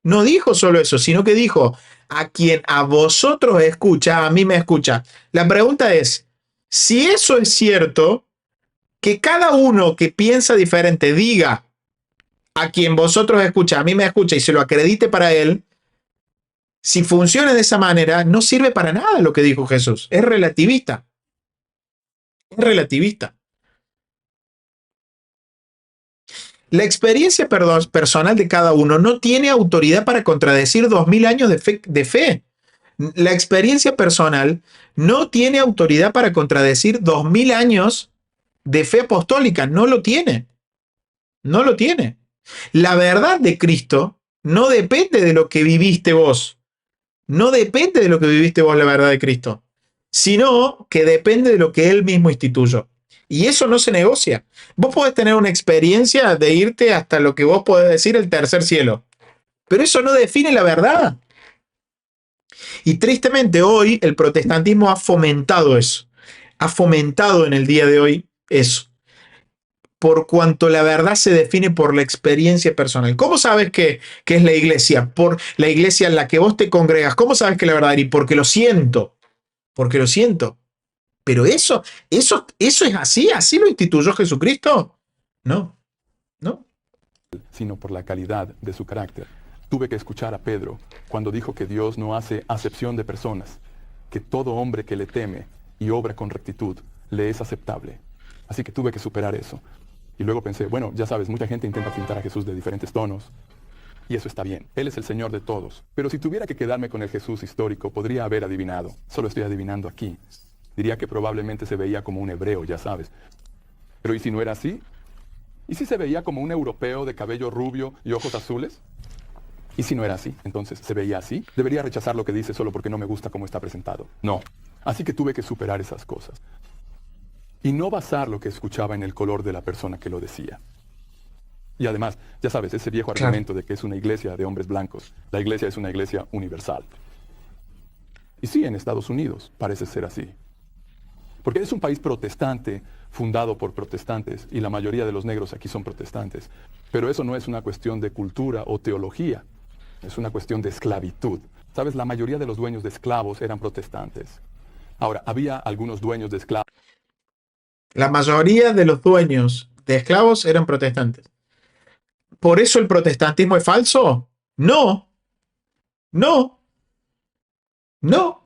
No dijo solo eso, sino que dijo a quien a vosotros escucha, a mí me escucha. La pregunta es, si eso es cierto, que cada uno que piensa diferente diga a quien vosotros escucha, a mí me escucha y se lo acredite para él, si funciona de esa manera, no sirve para nada lo que dijo Jesús. Es relativista. Es relativista. La experiencia personal de cada uno no tiene autoridad para contradecir 2000 años de fe. La experiencia personal no tiene autoridad para contradecir 2000 años de fe apostólica. No lo tiene. No lo tiene. La verdad de Cristo no depende de lo que viviste vos. No depende de lo que viviste vos la verdad de Cristo, sino que depende de lo que Él mismo instituyó. Y eso no se negocia. Vos podés tener una experiencia de irte hasta lo que vos podés decir el tercer cielo, pero eso no define la verdad. Y tristemente hoy el protestantismo ha fomentado eso. Ha fomentado en el día de hoy eso. Por cuanto la verdad se define por la experiencia personal. ¿Cómo sabes que es la iglesia? Por la iglesia en la que vos te congregas. ¿Cómo sabes que es la verdad? Y porque lo siento. Porque lo siento. Pero eso es así lo instituyó Jesucristo. No. Sino por la calidad de su carácter. Tuve que escuchar a Pedro cuando dijo que Dios no hace acepción de personas, que todo hombre que le teme y obra con rectitud le es aceptable. Así que tuve que superar eso. Y luego pensé, bueno, ya sabes, mucha gente intenta pintar a Jesús de diferentes tonos. Y eso está bien. Él es el Señor de todos. Pero si tuviera que quedarme con el Jesús histórico, podría haber adivinado. Solo estoy adivinando aquí. Diría que probablemente se veía como un hebreo, ya sabes. Pero ¿y si no era así? ¿Y si se veía como un europeo de cabello rubio y ojos azules? ¿Y si no era así? Entonces, ¿se veía así? ¿Debería rechazar lo que dice solo porque no me gusta cómo está presentado? No. Así que tuve que superar esas cosas. Y no basar lo que escuchaba en el color de la persona que lo decía. Y además, ya sabes, ese viejo argumento de que es una iglesia de hombres blancos. La iglesia es una iglesia universal. Y sí, en Estados Unidos parece ser así. Porque es un país protestante, fundado por protestantes, y la mayoría de los negros aquí son protestantes. Pero eso no es una cuestión de cultura o teología. Es una cuestión de esclavitud. ¿Sabes? La mayoría de los dueños de esclavos eran protestantes. Ahora, había algunos dueños de esclavos. La mayoría de los dueños de esclavos eran protestantes. ¿Por eso el protestantismo es falso? No, no, no.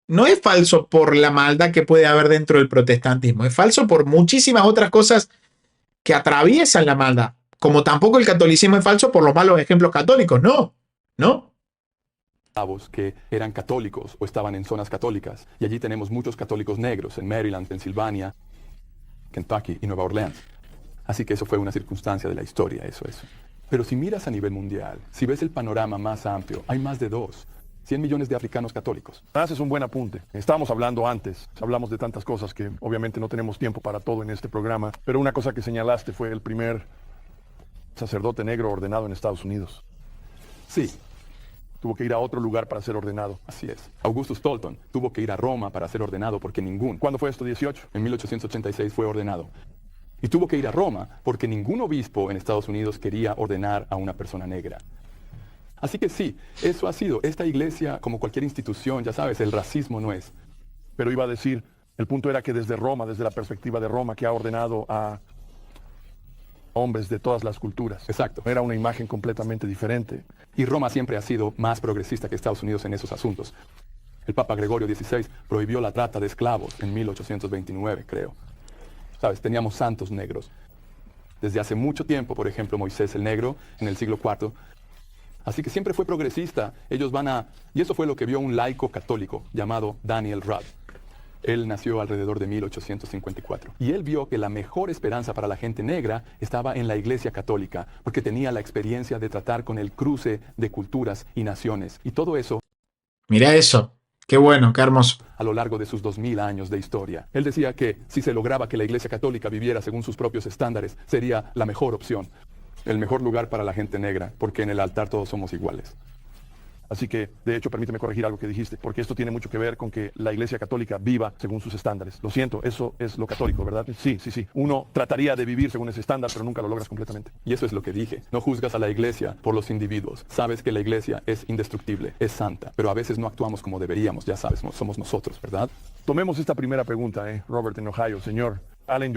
No es falso por la maldad que puede haber dentro del protestantismo. Es falso por muchísimas otras cosas que atraviesan la maldad. Como tampoco el catolicismo es falso por los malos ejemplos católicos. No, no. Esclavos que eran católicos o estaban en zonas católicas. Y allí tenemos muchos católicos negros en Maryland, Pensilvania, Kentucky y Nueva Orleans. Así que eso fue una circunstancia de la historia, eso. Pero si miras a nivel mundial, si ves el panorama más amplio, hay más de 100 millones de africanos católicos. Haces un buen apunte. Estábamos hablando antes, hablamos de tantas cosas que obviamente no tenemos tiempo para todo en este programa, pero una cosa que señalaste fue el primer sacerdote negro ordenado en Estados Unidos. Sí, Tuvo que ir a otro lugar para ser ordenado. así es. Augustus Tolton tuvo que ir a Roma para ser ordenado porque ¿Cuándo fue esto? ¿18? en 1886 fue ordenado. Y tuvo que ir a Roma porque ningún obispo en Estados Unidos quería ordenar a una persona negra. Así que sí, eso ha sido. Esta iglesia, como cualquier institución, ya sabes, el racismo no es. Pero iba a decir, el punto era que desde Roma, desde la perspectiva de Roma, que ha ordenado a hombres de todas las culturas. Exacto. Era una imagen completamente diferente. Y Roma siempre ha sido más progresista que Estados Unidos en esos asuntos. El Papa Gregorio XVI prohibió la trata de esclavos en 1829, creo. Sabes, teníamos santos negros. Desde hace mucho tiempo, por ejemplo, Moisés el Negro, en el siglo IV. Así que siempre fue progresista. Ellos van a... Y eso fue lo que vio un laico católico llamado Daniel Rudd. Él nació alrededor de 1854. Y él vio que la mejor esperanza para la gente negra estaba en la Iglesia Católica, porque tenía la experiencia de tratar con el cruce de culturas y naciones. Y todo eso Mira eso. Qué bueno, qué hermoso. a lo largo de sus 2000 años de historia. Él decía que si se lograba que la Iglesia Católica viviera según sus propios estándares, sería la mejor opción. El mejor lugar para la gente negra, porque en el altar todos somos iguales. Así que, de hecho, permíteme corregir algo que dijiste, porque esto tiene mucho que ver con que la Iglesia Católica viva según sus estándares. Lo siento, eso es lo católico, ¿verdad? Sí. Uno trataría de vivir según ese estándar, pero nunca lo logras completamente. Y eso es lo que dije. No juzgas a la iglesia por los individuos. Sabes que la iglesia es indestructible, es santa, pero a veces no actuamos como deberíamos, ya sabes, somos nosotros, ¿verdad? Tomemos esta primera pregunta, Robert en Ohio. Señor Allen,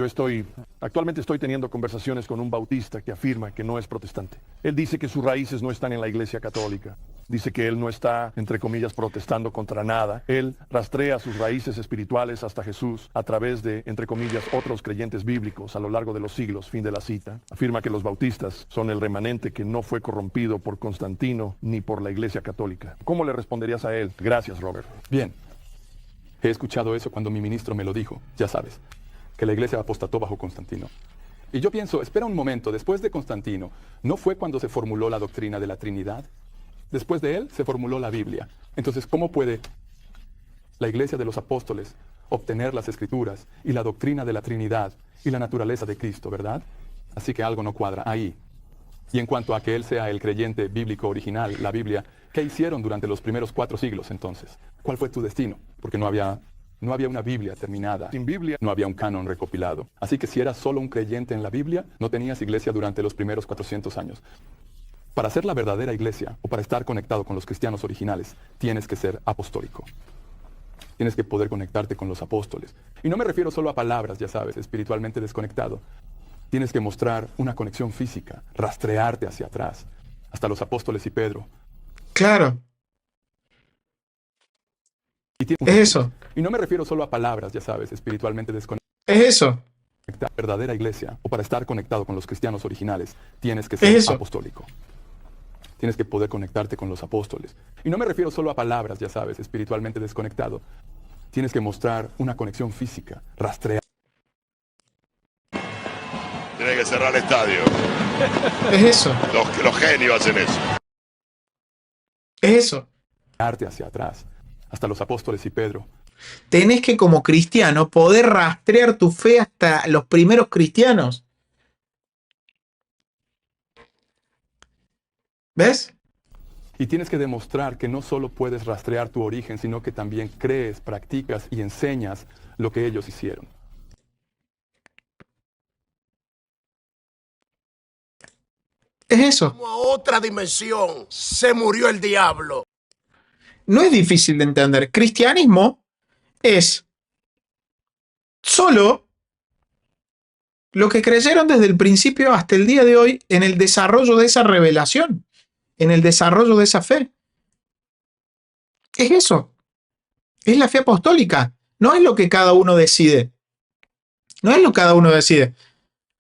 actualmente estoy teniendo conversaciones con un bautista que afirma que no es protestante. Él dice que sus raíces no están en la Iglesia Católica. Dice que él no está, entre comillas, protestando contra nada. Él rastrea sus raíces espirituales hasta Jesús a través de, entre comillas, otros creyentes bíblicos a lo largo de los siglos. Fin de la cita. Afirma que los bautistas son el remanente que no fue corrompido por Constantino ni por la Iglesia Católica. ¿Cómo le responderías a él? Gracias, Robert. Bien. He escuchado eso cuando mi ministro me lo dijo, ya sabes, que la iglesia apostató bajo Constantino. Y yo pienso, espera un momento, después de Constantino, ¿no fue cuando se formuló la doctrina de la Trinidad? Después de él se formuló la Biblia. Entonces, ¿cómo puede la iglesia de los apóstoles obtener las escrituras y la doctrina de la Trinidad y la naturaleza de Cristo, verdad? Así que algo no cuadra ahí. Y en cuanto a que él sea el creyente bíblico original, la Biblia, ¿qué hicieron durante los primeros 4 siglos entonces? ¿Cuál fue tu destino? Porque no había una Biblia terminada. Sin Biblia No había un canon recopilado. Así que si eras solo un creyente en la Biblia, no tenías iglesia durante los primeros 400 años. Para ser la verdadera iglesia, o para estar conectado con los cristianos originales, tienes que ser apostólico. Tienes que poder conectarte con los apóstoles. Y no me refiero solo a palabras, ya sabes, espiritualmente desconectado. Tienes que mostrar una conexión física, rastrearte hacia atrás, hasta los apóstoles y Pedro. Claro, Y es eso. Y no me refiero solo a palabras, ya sabes, espiritualmente desconectado. Es eso. Verdadera iglesia, o para estar conectado con los cristianos originales, tienes que Es ser eso. apostólico. Tienes que poder conectarte con los apóstoles. Y no me refiero solo a palabras, ya sabes, espiritualmente desconectado. Tienes que mostrar una conexión física, rastrearte Tiene que cerrar el estadio. Es eso. Los genios hacen eso. Es eso. hacia atrás, hasta los apóstoles y Pedro. Tenés que, como cristiano, poder rastrear tu fe hasta los primeros cristianos. ¿Ves? Y tienes que demostrar que no solo puedes rastrear tu origen, sino que también crees, practicas y enseñas lo que ellos hicieron. Es eso. Como a otra dimensión se murió el diablo. No es difícil de entender. Cristianismo es solo lo que creyeron desde el principio hasta el día de hoy en el desarrollo de esa revelación, en el desarrollo de esa fe. Es eso. Es la fe apostólica. No es lo que cada uno decide. No es lo que cada uno decide.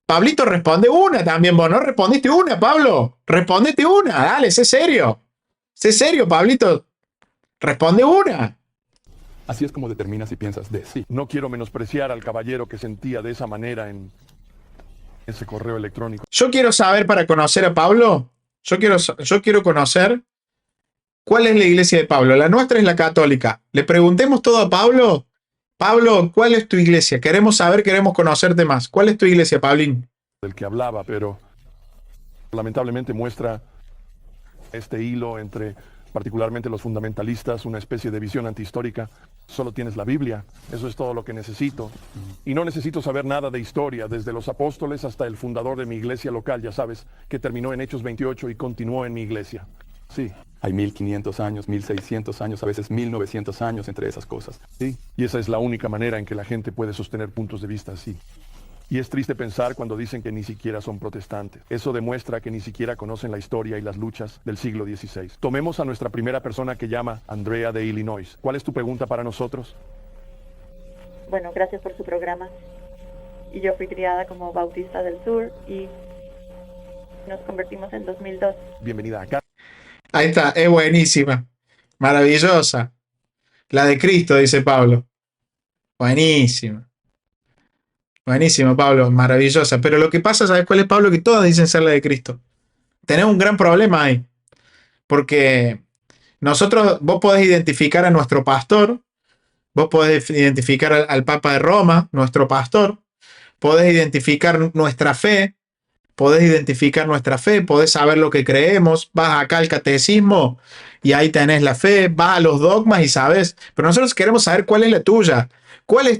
Pablito, responde una también. Vos no respondiste una, Pablo. Respondete una. Dale, sé serio. Sé serio, Pablito. Responde una. Así es como determinas si piensas de sí. No quiero menospreciar al caballero que sentía de esa manera en ese correo electrónico. Yo quiero saber, para conocer a Pablo, yo quiero conocer cuál es la iglesia de Pablo. La nuestra es la católica. Le preguntemos todo a Pablo. Pablo, ¿cuál es tu iglesia? Queremos saber, queremos conocerte más. ¿Cuál es tu iglesia, Pablín? Del que hablaba, pero lamentablemente muestra este hilo entre particularmente los fundamentalistas, una especie de visión antihistórica. Solo tienes la Biblia, eso es todo lo que necesito. Y no necesito saber nada de historia, desde los apóstoles hasta el fundador de mi iglesia local, ya sabes, que terminó en Hechos 28 y continuó en mi iglesia. Sí. Hay 1500 años, 1600 años, a veces 1900 años entre esas cosas. Sí, y esa es la única manera en que la gente puede sostener puntos de vista así. Y es triste pensar cuando dicen que ni siquiera son protestantes. Eso demuestra que ni siquiera conocen la historia y las luchas del siglo XVI. Tomemos a nuestra primera persona que llama Andrea de Illinois. ¿Cuál es tu pregunta para nosotros? Bueno, gracias por su programa. Y yo fui criada como bautista del sur y nos convertimos en 2002. Bienvenida acá. Ahí está, es buenísima. Maravillosa. La de Cristo, dice Pablo. Buenísima. Buenísimo, Pablo, maravillosa. Pero lo que pasa, ¿sabes cuál es, Pablo? Que todas dicen ser la de Cristo. Tenemos un gran problema ahí. Porque vos podés identificar a nuestro pastor, vos podés identificar al Papa de Roma, nuestro pastor, podés identificar nuestra fe, podés saber lo que creemos, vas acá al catecismo y ahí tenés la fe, vas a los dogmas y sabes. Pero nosotros queremos saber cuál es la tuya.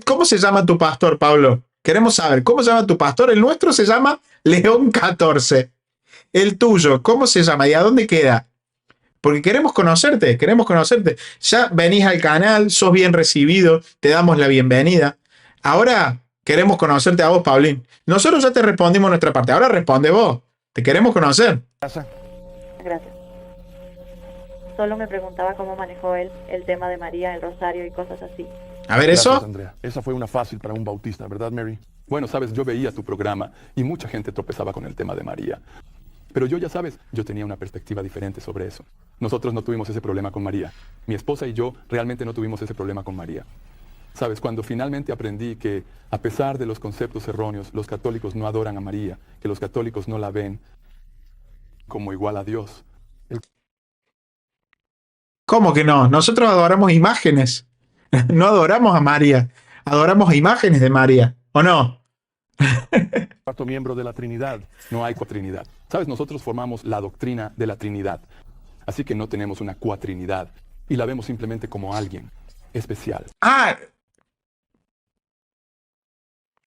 ¿Cómo se llama tu pastor, Pablo? Queremos saber, ¿cómo se llama tu pastor? El nuestro se llama León 14. El tuyo, ¿cómo se llama? ¿Y a dónde queda? Porque queremos conocerte. Ya venís al canal, sos bien recibido, te damos la bienvenida. Ahora queremos conocerte a vos, Paulín. Nosotros ya te respondimos nuestra parte, ahora responde vos. Te queremos conocer. Gracias. Solo me preguntaba cómo manejó él el tema de María, el rosario y cosas así. A ver, Gracias, eso. Andrea. Esa fue una fácil para un bautista, ¿verdad, Mary? Bueno, sabes, yo veía tu programa y mucha gente tropezaba con el tema de María. Pero yo, ya sabes, yo tenía una perspectiva diferente sobre eso. Nosotros no tuvimos ese problema con María. Mi esposa y yo realmente no tuvimos ese problema con María. Sabes, cuando finalmente aprendí que, a pesar de los conceptos erróneos, los católicos no adoran a María, que los católicos no la ven como igual a Dios. ¿Cómo que no? Nosotros adoramos imágenes. No adoramos a María. Adoramos a imágenes de María. ¿O no? Cuarto miembro de la Trinidad. No hay cuatrinidad. Sabes, nosotros formamos la doctrina de la Trinidad. Así que no tenemos una cuatrinidad. Y la vemos simplemente como alguien especial. Ah,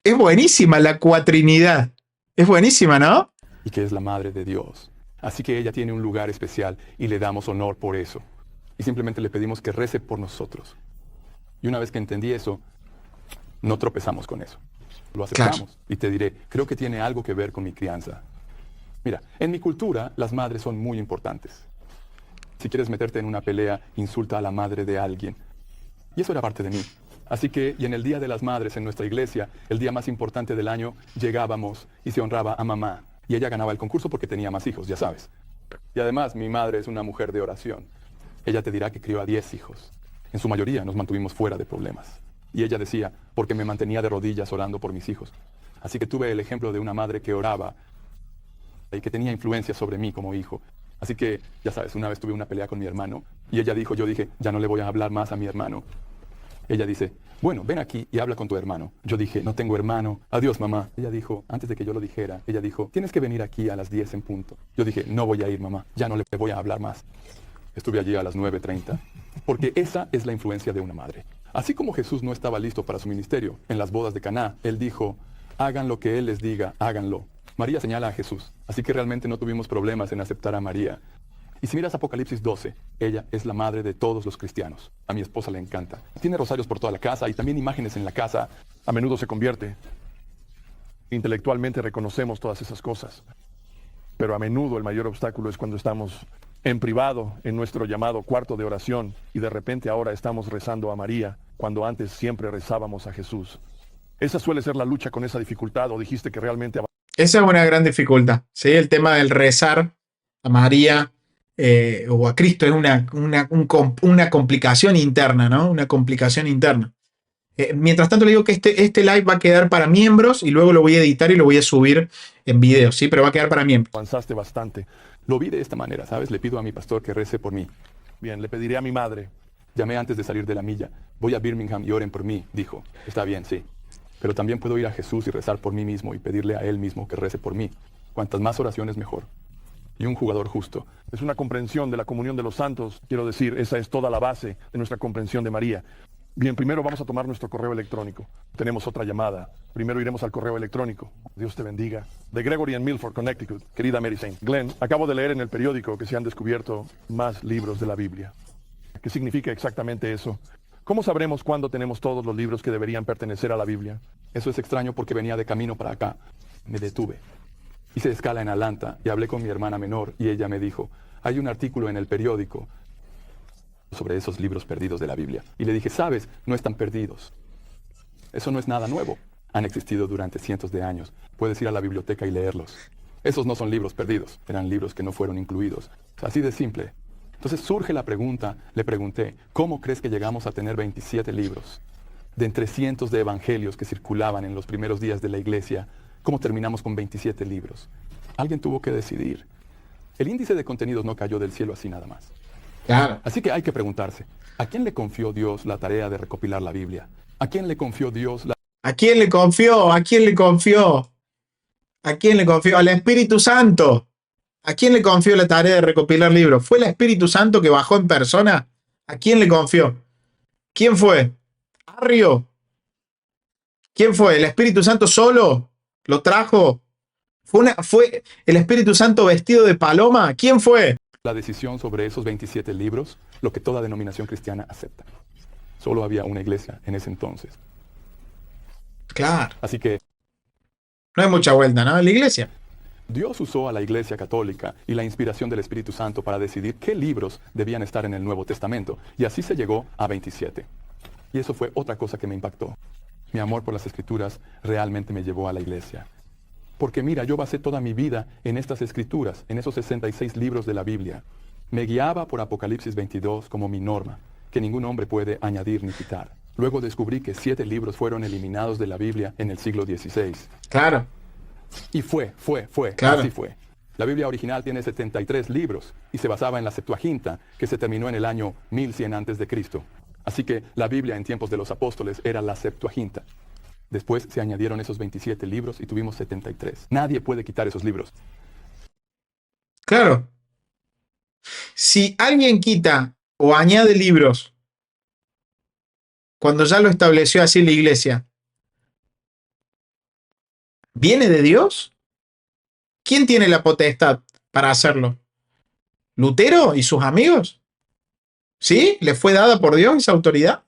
es buenísima la cuatrinidad. Es buenísima, ¿no? Y que es la Madre de Dios. Así que ella tiene un lugar especial y le damos honor por eso. Y simplemente le pedimos que rece por nosotros. Y una vez que entendí eso, no tropezamos con eso. Lo aceptamos. Claro. Y te diré, creo que tiene algo que ver con mi crianza. Mira, en mi cultura, las madres son muy importantes. Si quieres meterte en una pelea, insulta a la madre de alguien. Y eso era parte de mí. Así que, y en el Día de las Madres en nuestra iglesia, el día más importante del año, llegábamos y se honraba a mamá. Y ella ganaba el concurso porque tenía más hijos, ya sabes. Y además, mi madre es una mujer de oración. Ella te dirá que crió a 10 hijos. En su mayoría nos mantuvimos fuera de problemas. Y ella decía, porque me mantenía de rodillas orando por mis hijos. Así que tuve el ejemplo de una madre que oraba y que tenía influencia sobre mí como hijo. Así que, ya sabes, una vez tuve una pelea con mi hermano y ella dijo, yo dije, ya no le voy a hablar más a mi hermano. Ella dice, bueno, ven aquí y habla con tu hermano. Yo dije, no tengo hermano. Adiós, mamá. Ella dijo, antes de que yo lo dijera, ella dijo, tienes que venir aquí a las 10 en punto. Yo dije, no voy a ir, mamá. Ya no le voy a hablar más. Estuve allí a las 9:30. Porque esa es la influencia de una madre. Así como Jesús no estaba listo para su ministerio, en las bodas de Caná, él dijo, hagan lo que él les diga, háganlo. María señala a Jesús. Así que realmente no tuvimos problemas en aceptar a María. Y si miras Apocalipsis 12, ella es la madre de todos los cristianos. A mi esposa le encanta. Tiene rosarios por toda la casa y también imágenes en la casa. A menudo se convierte. Intelectualmente reconocemos todas esas cosas. Pero a menudo el mayor obstáculo es cuando estamos en privado, en nuestro llamado cuarto de oración, y de repente ahora estamos rezando a María, cuando antes siempre rezábamos a Jesús. Esa suele ser la lucha con esa dificultad, o dijiste que realmente... Esa es una gran dificultad, ¿sí? El tema del rezar a María o a Cristo es una complicación interna, ¿no? Una complicación interna. Mientras tanto le digo que este live va a quedar para miembros y luego lo voy a editar y lo voy a subir en video, ¿sí? Pero va a quedar para miembros. Avanzaste bastante. Lo vi de esta manera, ¿sabes? Le pido a mi pastor que rece por mí. Bien, le pediré a mi madre. Llamé antes de salir de la milla. Voy a Birmingham y oren por mí, dijo. Está bien, sí. Pero también puedo ir a Jesús y rezar por mí mismo y pedirle a Él mismo que rece por mí. Cuantas más oraciones, mejor. Y un jugador justo. Es una comprensión de la comunión de los santos. Quiero decir, esa es toda la base de nuestra comprensión de María. Bien, primero vamos a tomar nuestro correo electrónico. Tenemos otra llamada. Primero iremos al correo electrónico. Dios te bendiga. De Gregory en Milford, Connecticut. Querida Mary Saint. Glenn, acabo de leer en el periódico que se han descubierto más libros de la Biblia. ¿Qué significa exactamente eso? ¿Cómo sabremos cuándo tenemos todos los libros que deberían pertenecer a la Biblia? Eso es extraño porque venía de camino para acá. Me detuve. Hice escala en Atlanta y hablé con mi hermana menor y ella me dijo, hay un artículo en el periódico sobre esos libros perdidos de la Biblia. Y le dije, sabes, no están perdidos. Eso no es nada nuevo. Han existido durante cientos de años. Puedes ir a la biblioteca y leerlos. Esos no son libros perdidos, eran libros que no fueron incluidos. Así de simple. Entonces surge la pregunta, le pregunté, ¿cómo crees que llegamos a tener 27 libros? De entre cientos de evangelios que circulaban en los primeros días de la iglesia, ¿cómo terminamos con 27 libros? Alguien tuvo que decidir. El índice de contenidos no cayó del cielo así nada más. Claro. Así que hay que preguntarse, ¿a quién le confió Dios la tarea de recopilar la Biblia? ¿A quién le confió Dios la... ¿A quién le confió? ¿A quién le confió? ¿A quién le confió? Al Espíritu Santo. ¿A quién le confió la tarea de recopilar libros? ¿Fue el Espíritu Santo que bajó en persona? ¿A quién le confió? ¿Quién fue? ¿Arrio? ¿Quién fue? ¿El Espíritu Santo solo? ¿Lo trajo? ¿Fue el Espíritu Santo vestido de paloma? ¿Quién fue? La decisión sobre esos 27 libros, lo que toda denominación cristiana acepta. Solo había una iglesia en ese entonces. Claro. Así que no hay mucha vuelta, ¿no? La iglesia. Dios usó a la Iglesia Católica y la inspiración del Espíritu Santo para decidir qué libros debían estar en el Nuevo Testamento. Y así se llegó a 27. Y eso fue otra cosa que me impactó. Mi amor por las Escrituras realmente me llevó a la iglesia. Porque mira, yo basé toda mi vida en estas Escrituras, en esos 66 libros de la Biblia. Me guiaba por Apocalipsis 22 como mi norma, que ningún hombre puede añadir ni quitar. Luego descubrí que 7 libros fueron eliminados de la Biblia en el siglo XVI. Claro. Y fue, Claro. así fue. La Biblia original tiene 73 libros y se basaba en la Septuaginta, que se terminó en el año 1100 a.C. Así que la Biblia en tiempos de los apóstoles era la Septuaginta. Después se añadieron esos 27 libros y tuvimos 73. Nadie puede quitar esos libros. Claro. Si alguien quita o añade libros cuando ya lo estableció así la iglesia, ¿viene de Dios? ¿Quién tiene la potestad para hacerlo? ¿Lutero y sus amigos? ¿Sí? ¿Le fue dada por Dios esa autoridad?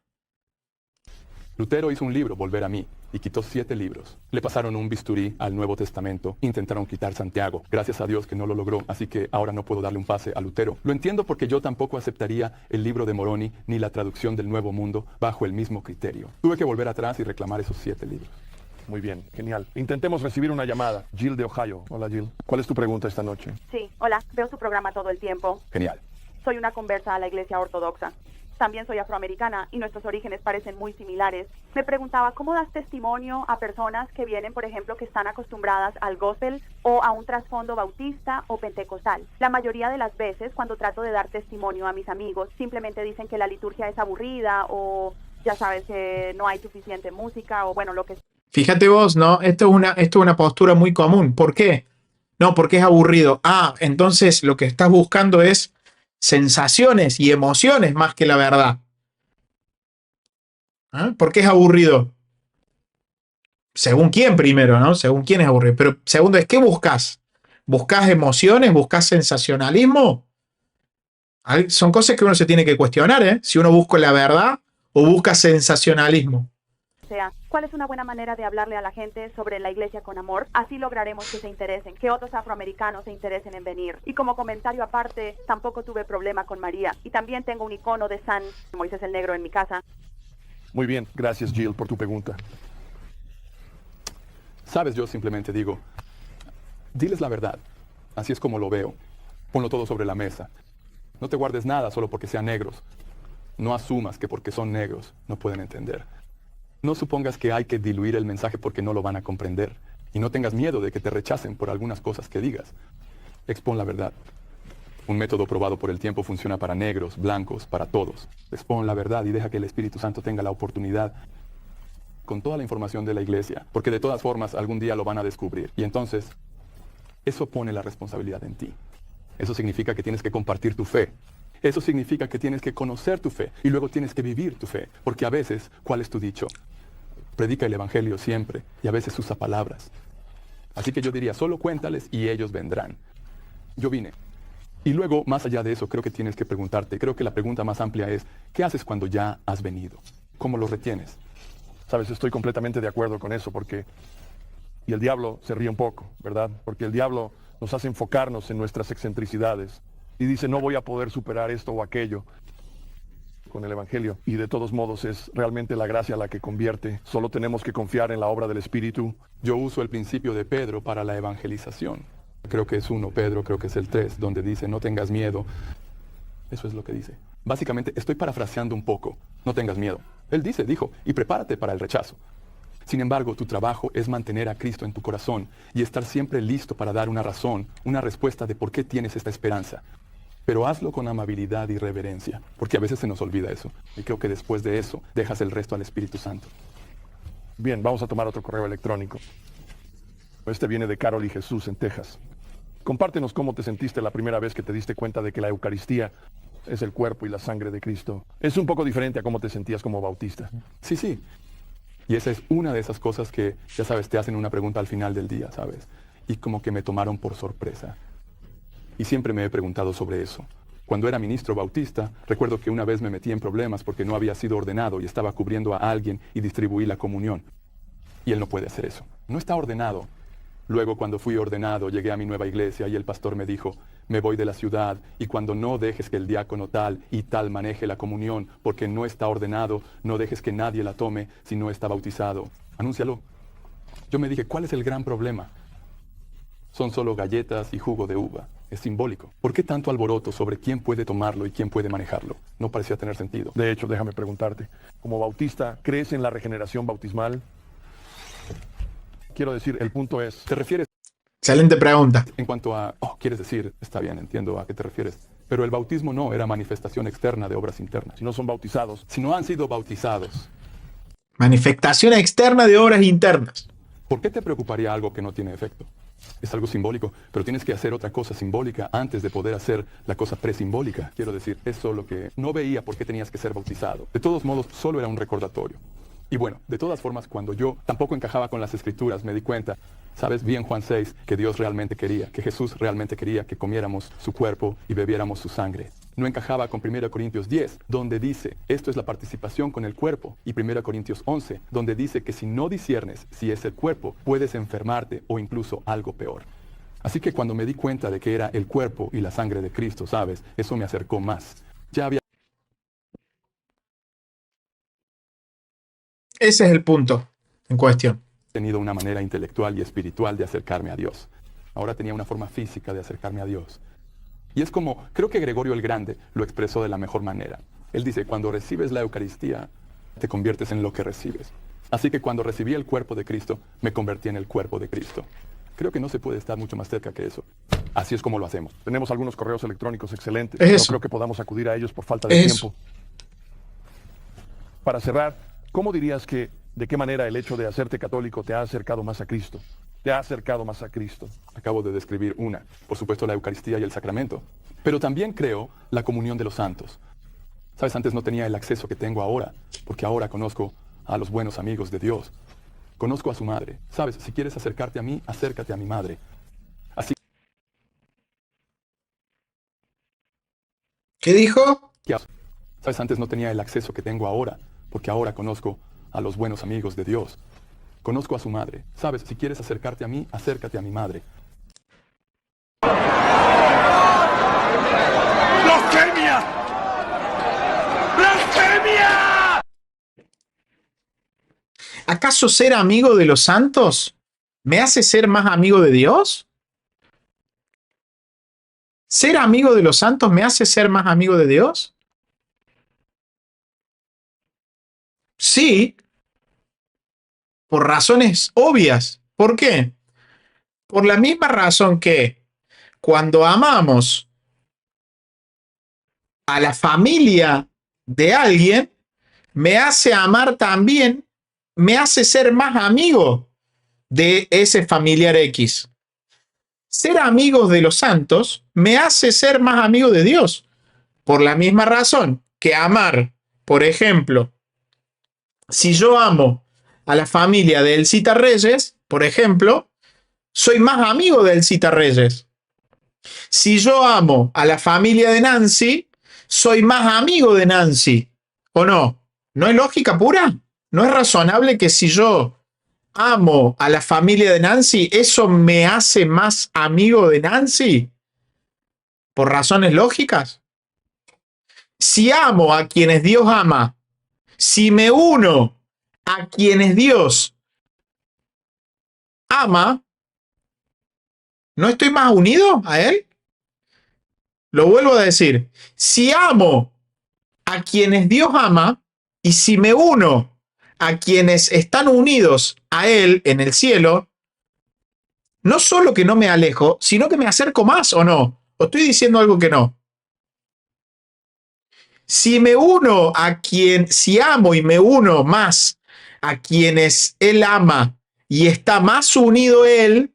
Lutero hizo un libro, Volver a mí, y quitó 7 libros. Le pasaron un bisturí al Nuevo Testamento, intentaron quitar Santiago. Gracias a Dios que no lo logró, así que ahora no puedo darle un pase a Lutero. Lo entiendo porque yo tampoco aceptaría el libro de Moroni ni la traducción del Nuevo Mundo bajo el mismo criterio. Tuve que volver atrás y reclamar esos 7 libros. Muy bien, genial. Intentemos recibir una llamada. Jill de Ohio. Hola, Jill. ¿Cuál es tu pregunta esta noche? Sí, hola, veo su programa todo el tiempo. Genial. Soy una conversa a la iglesia ortodoxa. También soy afroamericana y nuestros orígenes parecen muy similares. Me preguntaba, ¿cómo das testimonio a personas que vienen, por ejemplo, que están acostumbradas al gospel o a un trasfondo bautista o pentecostal? La mayoría de las veces, cuando trato de dar testimonio a mis amigos, simplemente dicen que la liturgia es aburrida o, ya sabes, que no hay suficiente música o, bueno, lo que... Fíjate vos, ¿no? Esto es una postura muy común. ¿Por qué? No, porque es aburrido. Ah, entonces lo que estás buscando es sensaciones y emociones más que la verdad. ¿Ah? ¿Por qué es aburrido? Según quién primero, ¿no? Según quién es aburrido. Pero segundo es, ¿qué buscas? ¿Buscas emociones? ¿Buscas sensacionalismo? Son cosas que uno se tiene que cuestionar, ¿eh? Si uno busca la verdad o busca sensacionalismo. O sea, ¿cuál es una buena manera de hablarle a la gente sobre la iglesia con amor? Así lograremos que se interesen, que otros afroamericanos se interesen en venir. Y como comentario aparte, tampoco tuve problema con María. Y también tengo un icono de San Moisés el Negro en mi casa. Muy bien, gracias Jill por tu pregunta. Sabes, yo simplemente digo, diles la verdad. Así es como lo veo. Ponlo todo sobre la mesa. No te guardes nada solo porque sean negros. No asumas que porque son negros no pueden entender. No supongas que hay que diluir el mensaje porque no lo van a comprender. Y no tengas miedo de que te rechacen por algunas cosas que digas. Expon la verdad. Un método probado por el tiempo funciona para negros, blancos, para todos. Expon la verdad y deja que el Espíritu Santo tenga la oportunidad con toda la información de la iglesia. Porque de todas formas algún día lo van a descubrir. Y entonces, eso pone la responsabilidad en ti. Eso significa que tienes que compartir tu fe. Eso significa que tienes que conocer tu fe y luego tienes que vivir tu fe. Porque a veces, ¿cuál es tu dicho? Predica el evangelio siempre y a veces usa palabras. Así que yo diría, solo cuéntales y ellos vendrán. Yo vine. Y luego, más allá de eso, creo que tienes que preguntarte, creo que la pregunta más amplia es, ¿qué haces cuando ya has venido? ¿Cómo lo retienes? Sabes, estoy completamente de acuerdo con eso porque... Y el diablo se ríe un poco, ¿verdad? Porque el diablo nos hace enfocarnos en nuestras excentricidades. Y dice, no voy a poder superar esto o aquello con el Evangelio. Y de todos modos es realmente la gracia la que convierte. Solo tenemos que confiar en la obra del Espíritu. Yo uso el principio de Pedro para la evangelización. Creo que es 1 Pedro, creo que es el 3, donde dice, no tengas miedo. Eso es lo que dice. Básicamente, estoy parafraseando un poco. No tengas miedo. Él dijo, y prepárate para el rechazo. Sin embargo, tu trabajo es mantener a Cristo en tu corazón y estar siempre listo para dar una razón, una respuesta de por qué tienes esta esperanza. Pero hazlo con amabilidad y reverencia, porque a veces se nos olvida eso. Y creo que después de eso, dejas el resto al Espíritu Santo. Bien, vamos a tomar otro correo electrónico. Este viene de Carol y Jesús en Texas. Compártenos cómo te sentiste la primera vez que te diste cuenta de que la Eucaristía es el cuerpo y la sangre de Cristo. Es un poco diferente a cómo te sentías como bautista. Sí. Y esa es una de esas cosas que, ya sabes, te hacen una pregunta al final del día, ¿sabes? Y como que me tomaron por sorpresa. Y siempre me he preguntado sobre eso. Cuando era ministro bautista, recuerdo que una vez me metí en problemas porque no había sido ordenado y estaba cubriendo a alguien y distribuí la comunión. Y él no puede hacer eso. No está ordenado. Luego, cuando fui ordenado, llegué a mi nueva iglesia y el pastor me dijo, me voy de la ciudad y cuando no dejes que el diácono tal y tal maneje la comunión porque no está ordenado, no dejes que nadie la tome si no está bautizado. Anúncialo. Yo me dije, ¿cuál es el gran problema? Son solo galletas y jugo de uva. Es simbólico. ¿Por qué tanto alboroto sobre quién puede tomarlo y quién puede manejarlo? No parecía tener sentido. De hecho, déjame preguntarte, como bautista, ¿crees en la regeneración bautismal? Quiero decir, el punto es... ¿Te refieres? Excelente pregunta. En cuanto a, quieres decir, está bien, entiendo a qué te refieres. Pero el bautismo no era manifestación externa de obras internas. Si no son bautizados. Si no han sido bautizados. Manifestación externa de obras internas. ¿Por qué te preocuparía algo que no tiene efecto? Es algo simbólico, pero tienes que hacer otra cosa simbólica antes de poder hacer la cosa presimbólica. Quiero decir, es solo que no veía por qué tenías que ser bautizado. De todos modos, solo era un recordatorio. Y bueno, de todas formas, cuando yo tampoco encajaba con las escrituras, me di cuenta, sabes, vi en Juan 6 que Dios realmente quería, que Jesús realmente quería que comiéramos su cuerpo y bebiéramos su sangre. No encajaba con 1 Corintios 10, donde dice, esto es la participación con el cuerpo, y 1 Corintios 11, donde dice que si no disciernes si es el cuerpo, puedes enfermarte o incluso algo peor. Así que cuando me di cuenta de que era el cuerpo y la sangre de Cristo, sabes, eso me acercó más. Ya había Ese es el punto en cuestión. tenido una manera intelectual y espiritual de acercarme a Dios. Ahora tenía una forma física de acercarme a Dios. Y es como, creo que Gregorio el Grande lo expresó de la mejor manera. Él dice, cuando recibes la Eucaristía, te conviertes en lo que recibes. Así que cuando recibí el cuerpo de Cristo, me convertí en el cuerpo de Cristo. Creo que no se puede estar mucho más cerca que eso. Así es como lo hacemos. Tenemos algunos correos electrónicos excelentes. Es No eso. creo que podamos acudir a ellos por falta de Es tiempo. Para cerrar, ¿cómo dirías que, de qué manera el hecho de hacerte católico te ha acercado más a Cristo? Te ha acercado más a Cristo. Acabo de describir una, por supuesto la Eucaristía y el sacramento. Pero también creo la comunión de los santos. Sabes, antes no tenía el acceso que tengo ahora, porque ahora conozco a los buenos amigos de Dios. Conozco a su madre. Sabes, si quieres acercarte a mí, acércate a mi madre. Así ¿Qué dijo? Sabes, antes no tenía el acceso que tengo ahora, porque ahora conozco a los buenos amigos de Dios. Conozco a su madre. Sabes, si quieres acercarte a mí, acércate a mi madre. ¡Blasfemia! ¡Blasfemia! ¿Acaso ser amigo de los santos me hace ser más amigo de Dios? ¿Ser amigo de los santos me hace ser más amigo de Dios? Sí, por razones obvias. ¿Por qué? Por la misma razón que cuando amamos a la familia de alguien, me hace amar también, me hace ser más amigo de ese familiar X. Ser amigos de los santos me hace ser más amigo de Dios. Por la misma razón que amar, por ejemplo, si yo amo a la familia de Elcita Reyes, por ejemplo, soy más amigo de Elcita Reyes. Si yo amo a la familia de Nancy, soy más amigo de Nancy. ¿O no? ¿No es lógica pura? ¿No es razonable que si yo amo a la familia de Nancy, eso me hace más amigo de Nancy? ¿Por razones lógicas? Si amo a quienes Dios ama, si me uno a quienes Dios ama, ¿no estoy más unido a Él? Lo vuelvo a decir. Si amo a quienes Dios ama y si me uno a quienes están unidos a Él en el cielo, no solo que no me alejo, sino que me acerco más, ¿o no? ¿O estoy diciendo algo que no? Si me uno a si amo y me uno más a quienes Él ama y está más unido Él,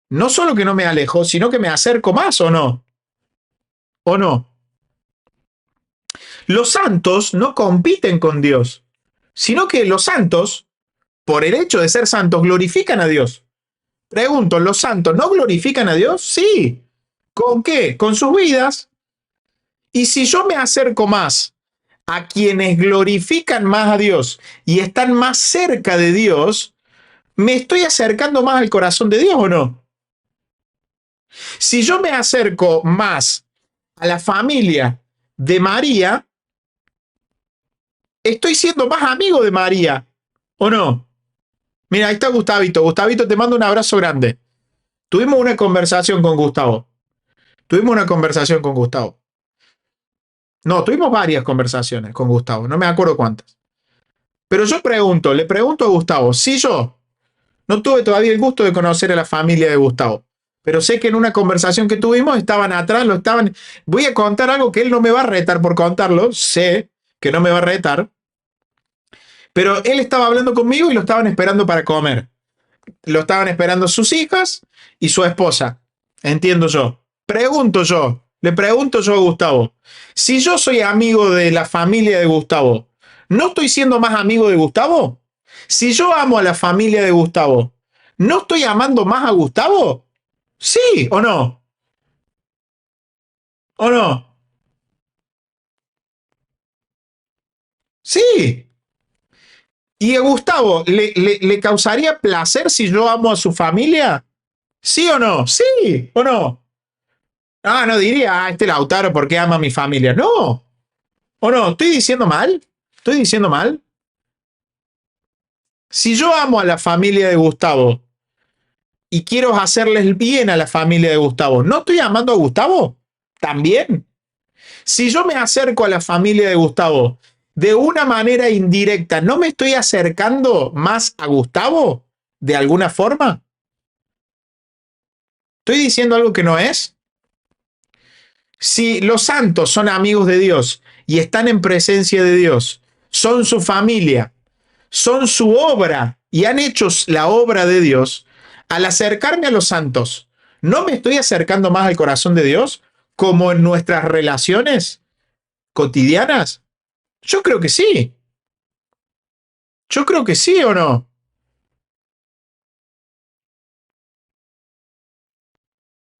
no solo que no me alejo, sino que me acerco más, ¿o no? ¿O no? Los santos no compiten con Dios, sino que los santos, por el hecho de ser santos, glorifican a Dios. Pregunto, ¿los santos no glorifican a Dios? Sí. ¿Con qué? Con sus vidas. Y si yo me acerco más a quienes glorifican más a Dios y están más cerca de Dios, ¿me estoy acercando más al corazón de Dios o no? Si yo me acerco más a la familia de María, estoy siendo más amigo de María, ¿o no? Mira, ahí está Gustavito. Gustavito, te mando un abrazo grande. Tuvimos una conversación con Gustavo. No, tuvimos varias conversaciones con Gustavo. No me acuerdo cuántas. Pero yo le pregunto a Gustavo, si yo no tuve todavía el gusto de conocer a la familia de Gustavo, pero sé que en una conversación que tuvimos estaban atrás, voy a contar algo que él no me va a retar por contarlo, sé que no me va a retar, pero él estaba hablando conmigo y lo estaban esperando para comer. Lo estaban esperando sus hijas y su esposa. Entiendo yo. Le pregunto yo a Gustavo, si yo soy amigo de la familia de Gustavo, ¿no estoy siendo más amigo de Gustavo? Si yo amo a la familia de Gustavo, ¿no estoy amando más a Gustavo? ¿Sí o no? ¿O no? Sí. ¿Y a Gustavo le causaría placer si yo amo a su familia? ¿Sí o no? ¿Sí o no? Ah, no diría, este Lautaro, ¿por qué ama a mi familia? No. ¿O no? ¿Estoy diciendo mal? ¿Estoy diciendo mal? Si yo amo a la familia de Gustavo y quiero hacerles bien a la familia de Gustavo, ¿no estoy amando a Gustavo? ¿También? Si yo me acerco a la familia de Gustavo de una manera indirecta, ¿no me estoy acercando más a Gustavo de alguna forma? ¿Estoy diciendo algo que no es? Si los santos son amigos de Dios y están en presencia de Dios, son su familia, son su obra y han hecho la obra de Dios, al acercarme a los santos, ¿no me estoy acercando más al corazón de Dios como en nuestras relaciones cotidianas? Yo creo que sí. Yo creo que sí o no.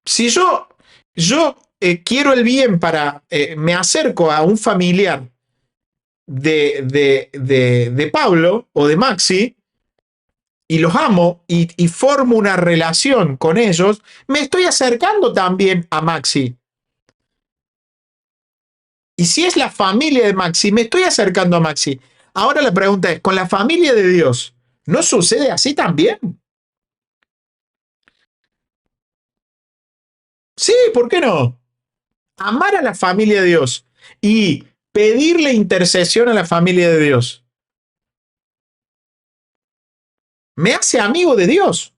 Si yo quiero el bien para, me acerco a un familiar de Pablo o de Maxi y los amo y formo una relación con ellos, me estoy acercando también a Maxi. Y si es la familia de Maxi, me estoy acercando a Maxi. Ahora la pregunta es, ¿con la familia de Dios no sucede así también? Sí, ¿por qué no? Amar a la familia de Dios y pedirle intercesión a la familia de Dios me hace amigo de Dios.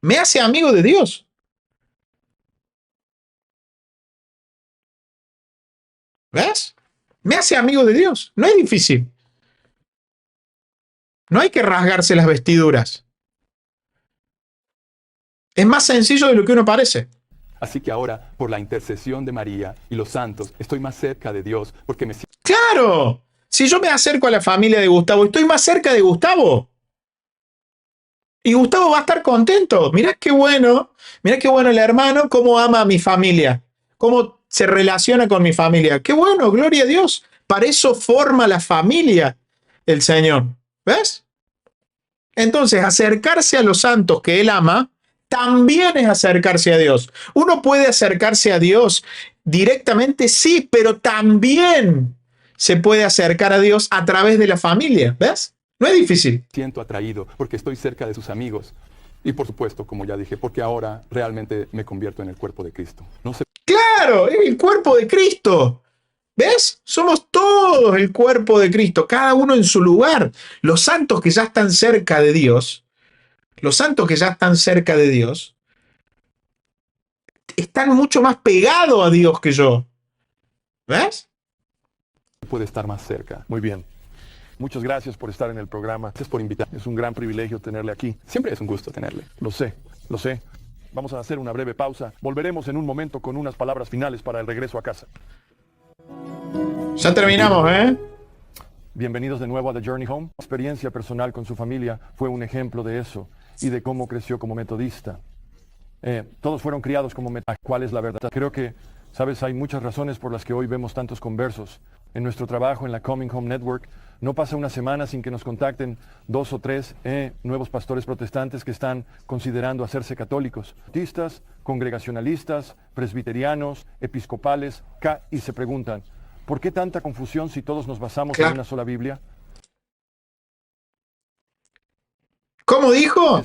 Me hace amigo de Dios. ¿Ves? Me hace amigo de Dios. No es difícil. No hay que rasgarse las vestiduras. Es más sencillo de lo que uno parece. Así que ahora, por la intercesión de María y los santos, estoy más cerca de Dios porque me siento ¡Claro! Si yo me acerco a la familia de Gustavo, estoy más cerca de Gustavo. Y Gustavo va a estar contento. Mirá qué bueno el hermano, cómo ama a mi familia, cómo se relaciona con mi familia. Qué bueno, gloria a Dios. Para eso forma la familia el Señor. ¿Ves? Entonces, acercarse a los santos que Él ama también es acercarse a Dios. Uno puede acercarse a Dios directamente, sí, pero también se puede acercar a Dios a través de la familia. ¿Ves? No es difícil. atraído porque estoy cerca de sus amigos. Y por supuesto, como ya dije, porque ahora realmente me convierto en el cuerpo de Cristo. No sé. ¡Claro! Es el cuerpo de Cristo. ¿Ves? Somos todos el cuerpo de Cristo, cada uno en su lugar. Los santos que ya están cerca de Dios, están mucho más pegados a Dios que yo. ¿Ves? Puede estar más cerca. Muy bien. Muchas gracias por estar en el programa. Gracias por invitar. Es un gran privilegio tenerle aquí. Siempre es un gusto tenerle. Lo sé, lo sé. Vamos a hacer una breve pausa. Volveremos en un momento con unas palabras finales para el regreso a casa. Ya terminamos, ¿eh? Bienvenidos de nuevo a The Journey Home. La experiencia personal con su familia fue un ejemplo de eso y de cómo creció como metodista. Todos fueron criados como metodistas. ¿Cuál es la verdad? Creo que, sabes, hay muchas razones por las que hoy vemos tantos conversos. En nuestro trabajo en la Coming Home Network, no pasa una semana sin que nos contacten 2 o 3 nuevos pastores protestantes que están considerando hacerse católicos. Bautistas, congregacionalistas, presbiterianos, episcopales, y se preguntan, ¿por qué tanta confusión si todos nos basamos en una sola Biblia? ¿Cómo dijo?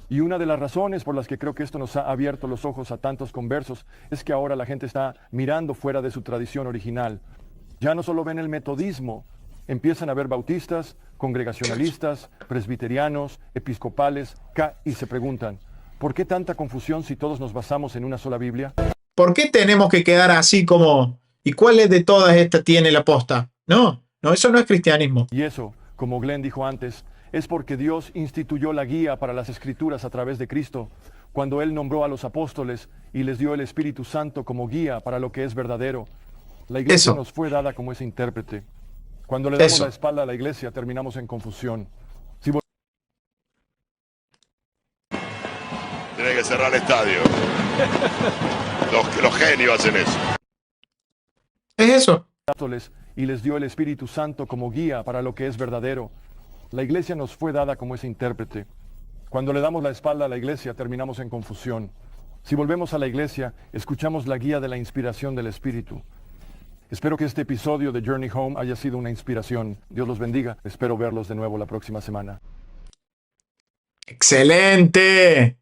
Y una de las razones por las que creo que esto nos ha abierto los ojos a tantos conversos es que ahora la gente está mirando fuera de su tradición original. Ya no solo ven el metodismo, empiezan a ver bautistas, congregacionalistas, presbiterianos, episcopales, y se preguntan, ¿por qué tanta confusión si todos nos basamos en una sola Biblia? ¿Por qué tenemos que quedar así como, ¿y cuál de todas estas tiene la posta? No, eso no es cristianismo. Y eso, como Glenn dijo antes, es porque Dios instituyó la guía para las Escrituras a través de Cristo, cuando Él nombró a los apóstoles y les dio el Espíritu Santo como guía para lo que es verdadero. La iglesia nos fue dada como ese intérprete. Cuando le damos la espalda a la iglesia, terminamos en confusión. Tiene que cerrar el estadio. Los genios hacen eso. Es eso. Y les dio el Espíritu Santo como guía para lo que es verdadero. La iglesia nos fue dada como ese intérprete. Cuando le damos la espalda a la iglesia, terminamos en confusión. Si volvemos a la iglesia, escuchamos la guía de la inspiración del Espíritu. Espero que este episodio de Journey Home haya sido una inspiración. Dios los bendiga. Espero verlos de nuevo la próxima semana. ¡Excelente!